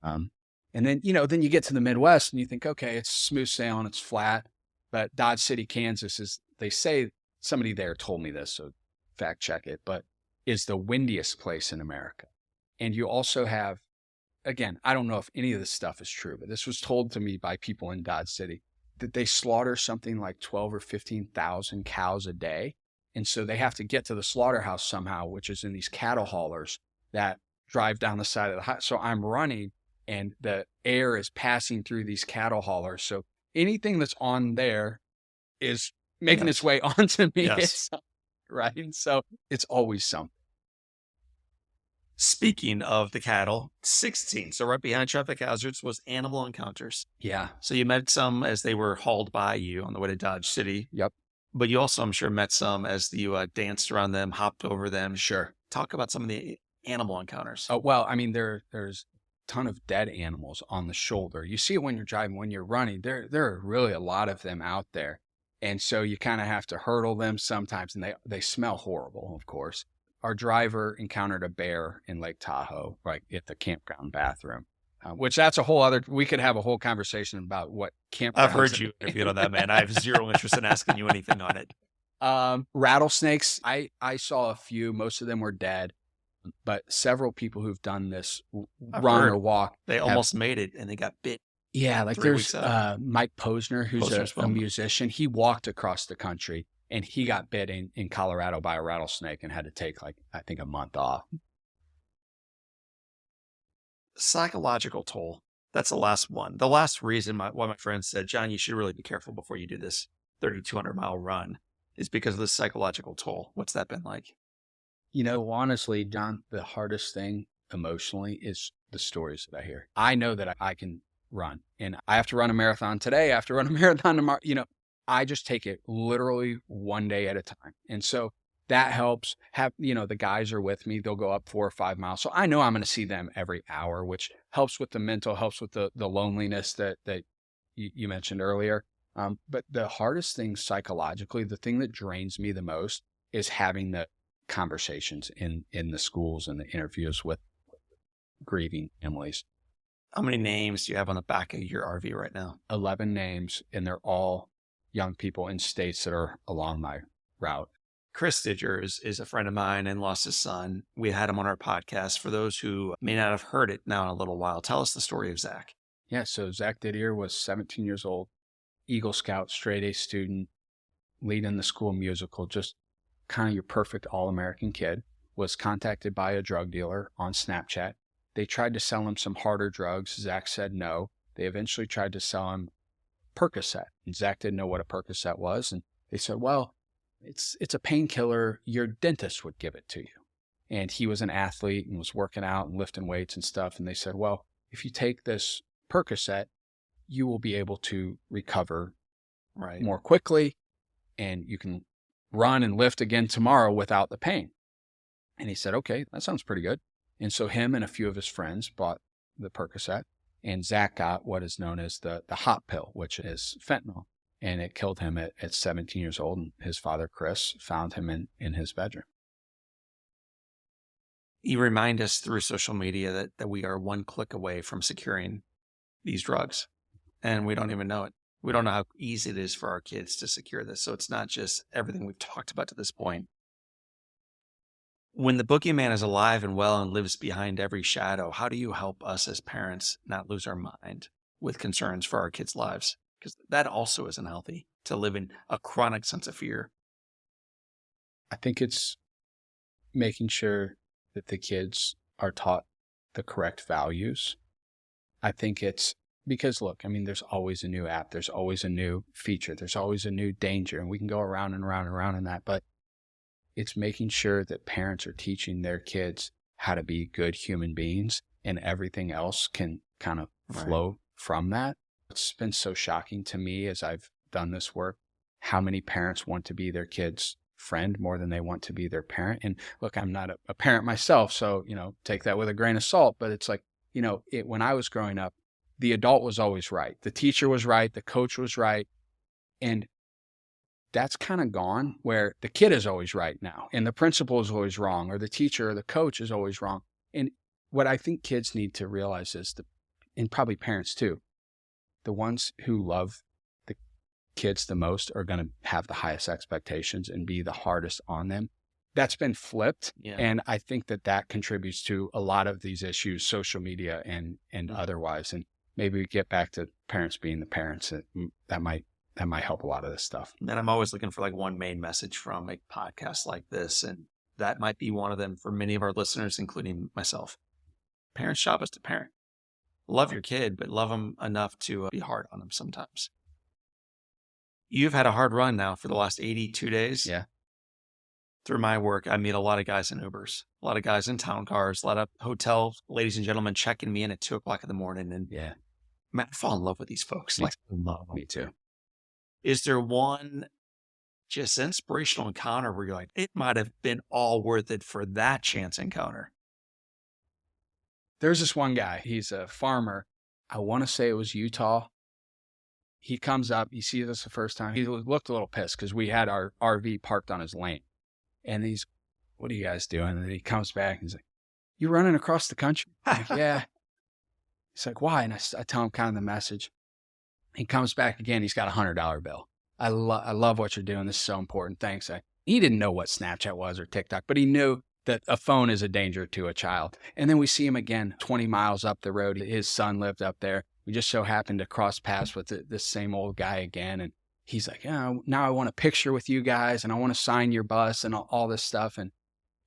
S3: and then, then you get to the Midwest and you think, okay, it's smooth sailing, it's flat. But Dodge City, Kansas they say, somebody there told me this, so fact check it, but is the windiest place in America. And you also have, again, I don't know if any of this stuff is true, but this was told to me by people in Dodge City, that they slaughter something like 12 or 15,000 cows a day. And so they have to get to the slaughterhouse somehow, which is in these cattle haulers that drive down the side of the highway. So I'm running and the air is passing through these cattle haulers. So anything that's on there is making its way onto me.
S1: Yes.
S3: Right. And so it's always something.
S1: Speaking of the cattle, 16. So right behind traffic hazards was animal encounters.
S3: Yeah.
S1: So you met some as they were hauled by you on the way to Dodge City.
S3: Yep.
S1: But you also, I'm sure, met some as you danced around them, hopped over them.
S3: Sure.
S1: Talk about some of the animal encounters.
S3: Oh, well, I mean, there's a ton of dead animals on the shoulder. You see it when you're driving, when you're running. There are really a lot of them out there. And so you kind of have to hurdle them sometimes, and they smell horrible, of course. Our driver encountered a bear in Lake Tahoe, right at the campground bathroom. which that's a whole other, we could have a whole conversation about what campgrounds.
S1: I've heard you interviewed on that, man. I have zero interest in asking you anything on it.
S3: Rattlesnakes, I saw a few, most of them were dead, but several people who've done this run or walk.
S1: They almost made it and they got bit.
S3: Yeah, like
S1: 3
S3: there's
S1: weeks out.
S3: Mike Posner, who's a musician. He walked across the country and he got bit in Colorado by a rattlesnake and had to take like, I think, a month off.
S1: Psychological toll. That's the last one. The last reason why my friend said, John, you should really be careful before you do this 3,200-mile run is because of the psychological toll. What's that been like?
S3: You know, honestly, John, the hardest thing emotionally is the stories that I hear. I know that I can run and I have to run a marathon today. I have to run a marathon tomorrow. You know, I just take it literally one day at a time. And so that helps. The guys are with me. They'll go up 4 or 5 miles. So I know I'm going to see them every hour, which helps with the mental, helps with the loneliness that you mentioned earlier. But the hardest thing psychologically, the thing that drains me the most is having the conversations in the schools and the interviews with grieving families.
S1: How many names do you have on the back of your RV right now?
S3: 11 names, and they're all young people in states that are along my route.
S1: Chris Stidger is a friend of mine and lost his son. We had him on our podcast. For those who may not have heard it now in a little while, tell us the story of Zach.
S3: Yeah, so Zach Didier was 17 years old, Eagle Scout, straight A student, leading the school musical, just kind of your perfect all-American kid, was contacted by a drug dealer on Snapchat. They tried to sell him some harder drugs. Zach said no. They eventually tried to sell him Percocet, and Zach didn't know what a Percocet was. And they said, well, it's a painkiller. Your dentist would give it to you. And he was an athlete and was working out and lifting weights and stuff. And they said, well, if you take this Percocet, you will be able to recover more quickly and you can run and lift again tomorrow without the pain. And he said, okay, that sounds pretty good. And so him and a few of his friends bought the Percocet, and Zach got what is known as the hot pill, which is fentanyl. And it killed him at 17 years old. And his father, Chris, found him in his bedroom.
S1: You remind us through social media that we are one click away from securing these drugs, and we don't even know it. We don't know how easy it is for our kids to secure this. So it's not just everything we've talked about to this point. When the boogeyman is alive and well and lives behind every shadow, how do you help us as parents not lose our mind with concerns for our kids' lives? Because that also isn't healthy, to live in a chronic sense of fear.
S3: I think it's making sure that the kids are taught the correct values. I think it's because, look, I mean, there's always a new app. There's always a new feature. There's always a new danger. And we can go around and around and around in that. But it's making sure that parents are teaching their kids how to be good human beings, and everything else can kind of flow from that. It's been so shocking to me as I've done this work, how many parents want to be their kid's friend more than they want to be their parent. And look, I'm not a parent myself, so, take that with a grain of salt. But it's like, when I was growing up, the adult was always right. The teacher was right. The coach was right. And that's kind of gone, where the kid is always right now and the principal is always wrong, or the teacher or the coach is always wrong. And what I think kids need to realize is and probably parents too, the ones who love the kids the most are going to have the highest expectations and be the hardest on them. That's been flipped. Yeah. And I think that contributes to a lot of these issues, social media and otherwise. And maybe we get back to parents being the parents. That might help a lot of this stuff.
S1: And I'm always looking for one main message from a podcast like this. And that might be one of them for many of our listeners, including myself. Parents' job is to parent. Love your kid, but love them enough to be hard on them sometimes. You've had a hard run now for the last 82 days.
S3: Yeah.
S1: Through my work, I meet a lot of guys in Ubers, a lot of guys in town cars, a lot of hotel ladies and gentlemen checking me in at 2:00 in the morning. And
S3: yeah,
S1: man, I fall in love with these folks.
S3: Me too.
S1: Is there one just inspirational encounter where you're like, it might have been all worth it for that chance encounter?
S3: There's this one guy. He's a farmer. I want to say it was Utah. He comes up. He sees us the first time. He looked a little pissed because we had our RV parked on his lane. And he's, what are you guys doing? And he comes back and he's like, you running across the country? I'm like, yeah. He's like, why? And I tell him kind of the message. He comes back again. He's got $100 bill. I love what you're doing. This is so important. Thanks. He didn't know what Snapchat was or TikTok, but he knew that a phone is a danger to a child. And then we see him again 20 miles up the road. His son lived up there. We just so happened to cross paths with this same old guy again. And he's like, oh, now I want a picture with you guys and I want to sign your bus and all this stuff. And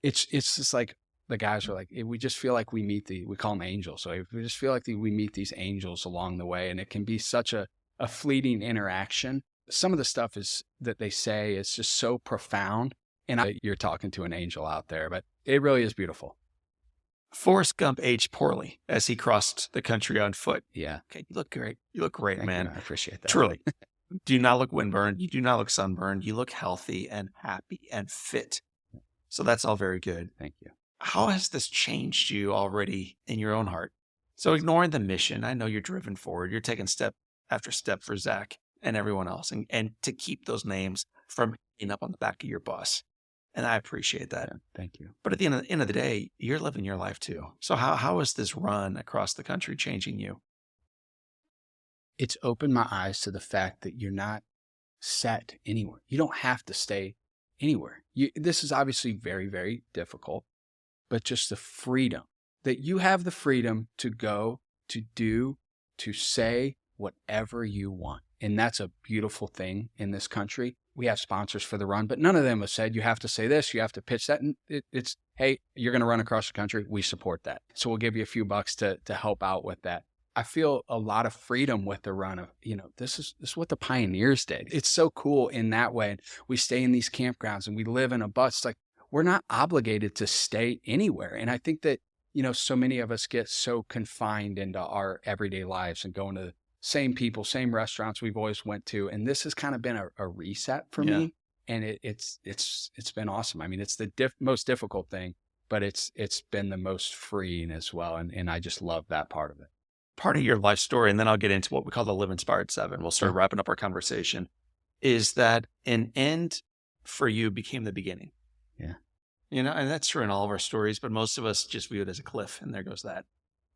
S3: it's just like the guys are like, we just feel like we call them angels. So we just feel like we meet these angels along the way. And it can be such a fleeting interaction. Some of the stuff that they say is just so profound. And you're talking to an angel out there, but it really is beautiful.
S1: Forrest Gump aged poorly as he crossed the country on foot.
S3: Yeah.
S1: Okay, you look great. You look great,
S3: Thank
S1: man.
S3: you. I appreciate that.
S1: Truly. Do not look windburned. You do not look sunburned. You look healthy and happy and fit. So that's all very good.
S3: Thank you.
S1: How has this changed you already in your own heart? So ignoring the mission, I know you're driven forward. You're taking step after step for Zach and everyone else, and to keep those names from being up on the back of your bus. And I appreciate that.
S3: Yeah, thank you.
S1: But at the end of the day, you're living your life too. So how is this run across the country changing you?
S3: It's opened my eyes to the fact that you're not set anywhere. You don't have to stay anywhere. This is obviously very, very difficult, but just the freedom that you have, the freedom to go, to do, to say whatever you want. And that's a beautiful thing in this country. We have sponsors for the run, but none of them have said you have to say this, you have to pitch that. And it's, hey, you're going to run across the country. We support that. So we'll give you a few bucks to help out with that. I feel a lot of freedom with the run of, this is what the pioneers did. It's so cool in that way. We stay in these campgrounds and we live in a bus. It's like, we're not obligated to stay anywhere. And I think that, so many of us get so confined into our everyday lives and going to the same people, same restaurants we've always went to. And this has kind of been a reset for me. And it's been awesome. I mean, it's the most difficult thing, but it's been the most freeing as well. And I just love that part of it.
S1: Part of your life story, and then I'll get into what we call the Live Inspired 7. We'll start wrapping up our conversation, is that an end for you became the beginning.
S3: Yeah.
S1: And that's true in all of our stories, but most of us just view it as a cliff, and there goes that.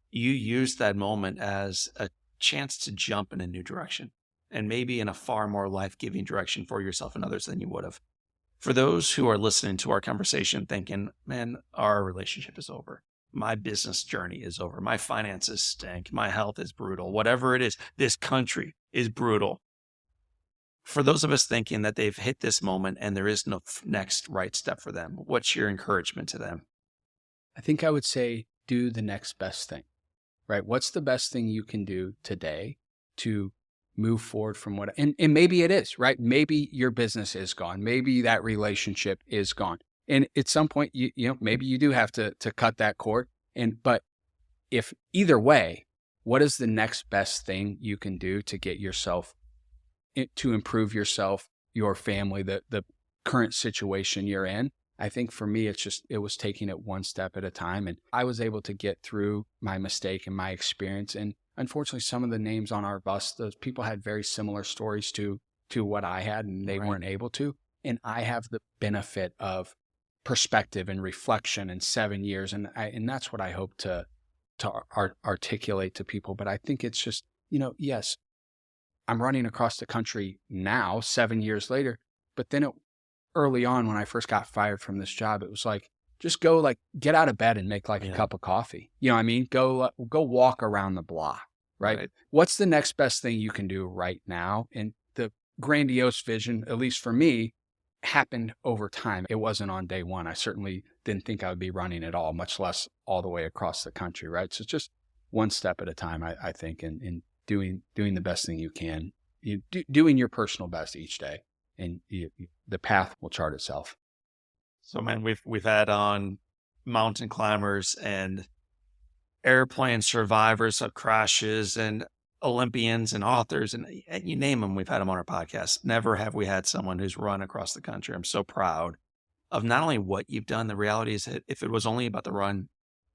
S1: You used that moment as a chance to jump in a new direction, and maybe in a far more life-giving direction for yourself and others than you would have. For those who are listening to our conversation thinking, man, our relationship is over. My business journey is over. My finances stink. My health is brutal. Whatever it is, this country is brutal. For those of us thinking that they've hit this moment and there is no next right step for them, what's your encouragement to them?
S3: I think I would say do the next best thing, right? What's the best thing you can do today to move forward from and maybe it is, right? Maybe your business is gone. Maybe that relationship is gone. And at some point, maybe you do have to cut that cord. But if either way, what is the next best thing you can do to get yourself, to improve yourself, your family, the current situation you're in? I think for me, it was taking it one step at a time. And I was able to get through my mistake and my experience. And unfortunately, some of the names on our bus, those people had very similar stories to what I had, and they weren't able to. And I have the benefit of perspective and reflection in 7 years. And that's what I hope to articulate to people. But I think it's just, yes, I'm running across the country now, 7 years later, but then early on when I first got fired from this job, it was like, just go get out of bed and make a cup of coffee. You know what I mean? Go walk around the block, right? What's the next best thing you can do right now? And the grandiose vision, at least for me, happened over time. It wasn't on day one. I certainly didn't think I would be running at all, much less all the way across the country, right? So just one step at a time, I think, and doing the best thing you can, doing your personal best each day, and the path will chart itself.
S1: So, man, we've had on mountain climbers and airplane survivors of crashes and Olympians and authors, and you name them, we've had them on our podcast. Never have we had someone who's run across the country. I'm so proud of not only what you've done. The reality is that if it was only about the run,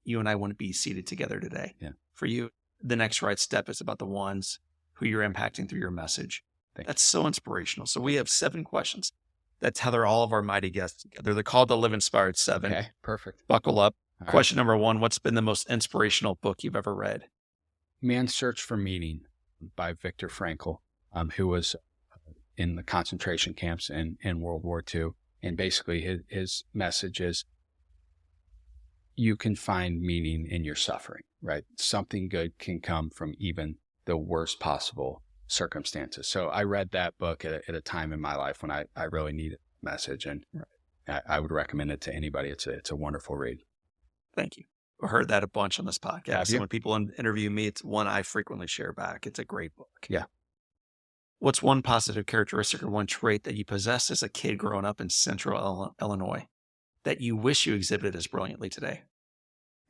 S1: you and I wouldn't be seated together today.
S3: Yeah.
S1: For you, the next right step is about the ones who you're impacting through your message. That's so inspirational. So we have 7 questions that tether all of our mighty guests together. They're called the Live Inspired 7.
S3: Okay, perfect.
S1: Buckle up.
S3: All
S1: Question number 1, what's been the most inspirational book you've ever read?
S3: Man's Search for Meaning by Viktor Frankl, who was in the concentration camps in World War II. And basically his message is you can find meaning in your suffering, right? Something good can come from even the worst possible circumstances. So I read that book at a time in my life when I really needed a message, and I would recommend it to anybody. It's a wonderful read.
S1: Thank you. I heard that a bunch on this
S3: Have
S1: podcast.
S3: you?
S1: And when people interview me, it's one I frequently share back. It's a great book.
S3: Yeah.
S1: What's one positive characteristic or one trait that you possessed as a kid growing up in central Illinois that you wish you exhibited as brilliantly today?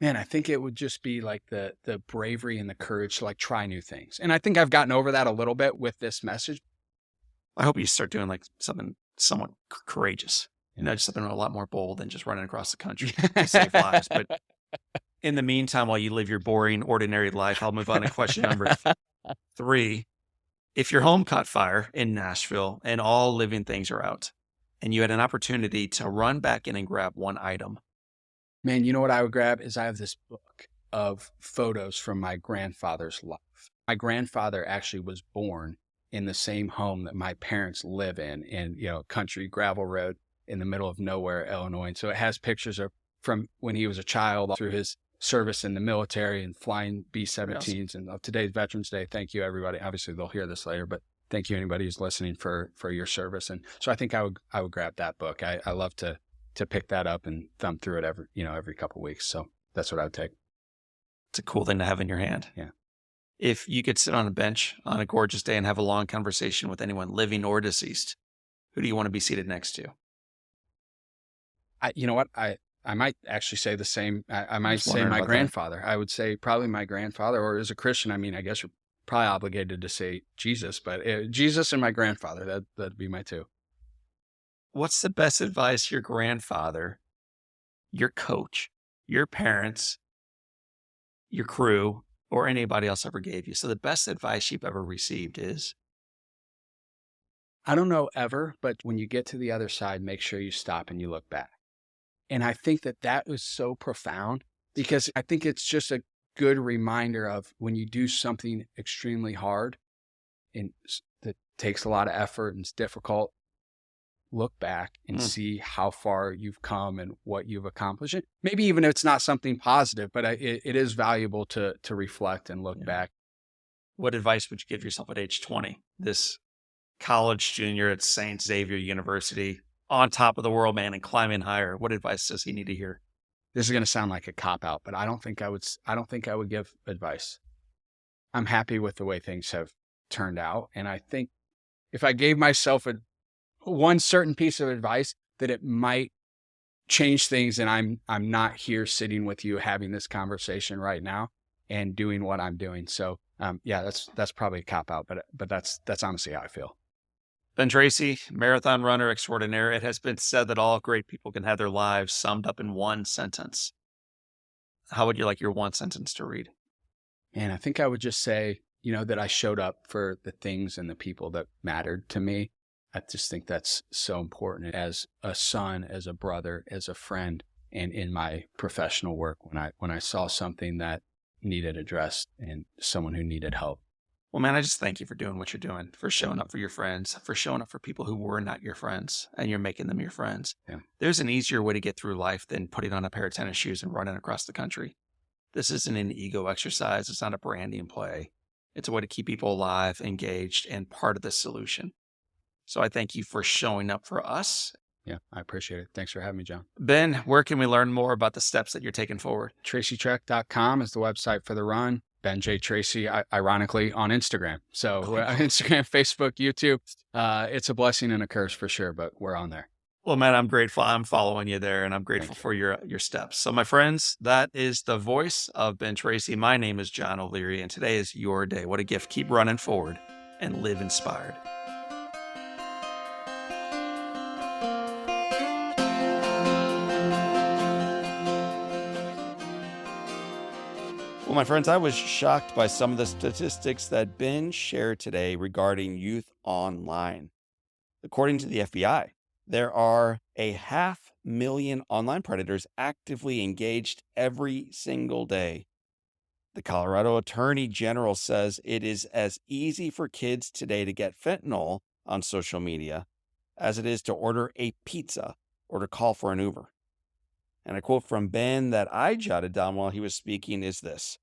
S3: Man, I think it would just be like the bravery and the courage to like try new things. And I think I've gotten over that a little bit with this message.
S1: I hope you start doing like something somewhat courageous, just something a lot more bold than just running across the country to save lives. But in the meantime, while you live your boring, ordinary life, I'll move on to question number 3. If your home caught fire in Nashville and all living things are out, and you had an opportunity to run back in and grab one item,
S3: Man, you know what I would grab is I have this book of photos from my grandfather's life. My grandfather actually was born in the same home that my parents live in, country gravel road in the middle of nowhere, Illinois. And so it has pictures from when he was a child through his service in the military and flying B-17s. And today's Veterans Day. Thank you, everybody. Obviously, they'll hear this later, but thank you, anybody who's listening for your service. And so I think I would grab that book. I love to pick that up and thumb through it every couple of weeks. So that's what I would take.
S1: it's a cool thing to have in your hand.
S3: Yeah.
S1: If you could sit on a bench on a gorgeous day and have a long conversation with anyone living or deceased, who do you want to be seated next to?
S3: You know what? I might actually say the same. I might say my grandfather. I would say probably my grandfather, or as a Christian, I mean, I guess you're probably obligated to say Jesus, but Jesus and my grandfather, that'd be my two.
S1: What's the best advice your grandfather, your coach, your parents, your crew, or anybody else ever gave you? So the best advice you've ever received is?
S3: I don't know ever, but when you get to the other side, make sure you stop and you look back. And I think that was so profound because I think it's just a good reminder of when you do something extremely hard and that takes a lot of effort and it's difficult, look back and see how far you've come and what you've accomplished. Maybe even if it's not something positive, but it is valuable to reflect and look back.
S1: What advice would you give yourself at age 20? This college junior at St. Xavier University, on top of the world, man, and climbing higher. What advice does he need to hear?
S3: This is going to sound like a cop-out, but I don't think I would give advice. I'm happy with the way things have turned out. And I think if I gave myself one certain piece of advice, that it might change things, and I'm not here sitting with you having this conversation right now and doing what I'm doing. So that's probably a cop-out, but that's honestly how I feel.
S1: Ben Tracy, marathon runner extraordinaire. It has been said that all great people can have their lives summed up in one sentence. How would you like your one sentence to read?
S3: And I think I would just say, that I showed up for the things and the people that mattered to me. I just think that's so important as a son, as a brother, as a friend, and in my professional work when I saw something that needed addressed and someone who needed help.
S1: Well, man, I just thank you for doing what you're doing, for showing up for your friends, for showing up for people who were not your friends, and you're making them your friends.
S3: Yeah.
S1: There's an easier way to get through life than putting on a pair of tennis shoes and running across the country. This isn't an ego exercise. It's not a branding play. It's a way to keep people alive, engaged, and part of the solution. So I thank you for showing up for us.
S3: Yeah, I appreciate it. Thanks for having me, John.
S1: Ben, where can we learn more about the steps that you're taking forward?
S3: TracyTrek.com is the website for the run. Ben J. Tracy, ironically, on Instagram. So Instagram, Facebook, YouTube. It's a blessing and a curse for sure, but we're on there.
S1: Well, man, I'm grateful. I'm following you there, and I'm grateful for your steps. So, my friends, that is the voice of Ben Tracy. My name is John O'Leary, and today is your day. What a gift. Keep running forward and live inspired. Well, my friends, I was shocked by some of the statistics that Ben shared today regarding youth online. According to the FBI, there are 500,000 online predators actively engaged every single day. The Colorado Attorney General says it is as easy for kids today to get fentanyl on social media as it is to order a pizza or to call for an Uber. And a quote from Ben that I jotted down while he was speaking is this: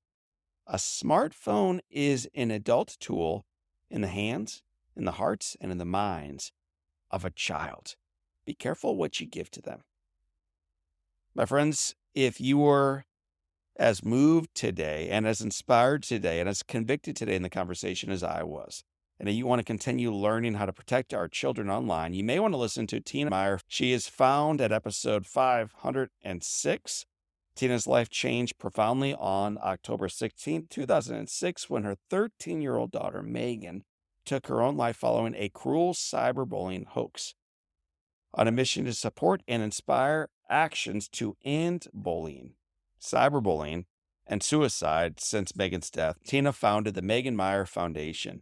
S1: a smartphone is an adult tool in the hands, in the hearts, and in the minds of a child. Be careful what you give to them. My friends, if you were as moved today and as inspired today and as convicted today in the conversation as I was, and you want to continue learning how to protect our children online, you may want to listen to Tina Meyer. She is found at episode 506. Tina's life changed profoundly on October 16th, 2006, when her 13-year-old daughter, Megan, took her own life following a cruel cyberbullying hoax. On a mission to support and inspire actions to end bullying, cyberbullying, and suicide since Megan's death, Tina founded the Megan Meyer Foundation.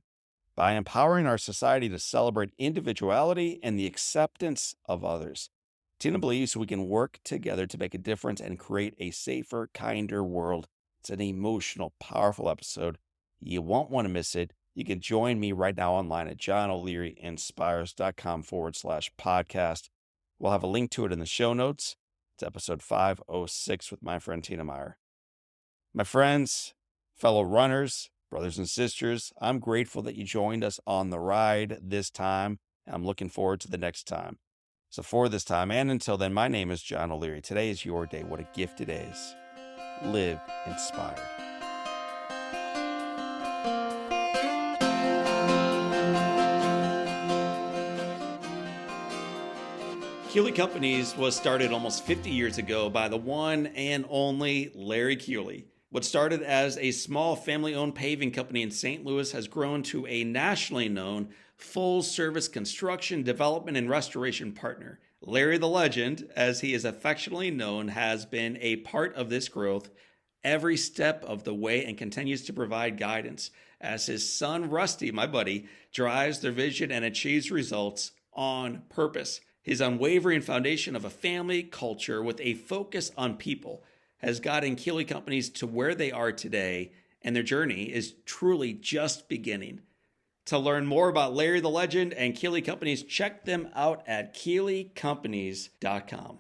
S1: By empowering our society to celebrate individuality and the acceptance of others, Tina believes we can work together to make a difference and create a safer, kinder world. It's an emotional, powerful episode. You won't want to miss it. You can join me right now online at johnolearyinspires.com/podcast. We'll have a link to it in the show notes. It's episode 506 with my friend Tina Meyer. My friends, fellow runners, brothers and sisters, I'm grateful that you joined us on the ride this time. I'm looking forward to the next time. So for this time and until then, my name is John O'Leary. Today is your day. What a gift it is. Live inspired. Keeley Companies was started almost 50 years ago by the one and only Larry Keeley. What started as a small family-owned paving company in St. Louis has grown to a nationally known full-service construction, development, and restoration partner. Larry the Legend, as he is affectionately known, has been a part of this growth every step of the way and continues to provide guidance as his son, Rusty, my buddy, drives their vision and achieves results on purpose. His unwavering foundation of a family culture with a focus on people has gotten Keeley Companies to where they are today, and their journey is truly just beginning. To learn more about Larry the Legend and Keeley Companies, check them out at KeeleyCompanies.com.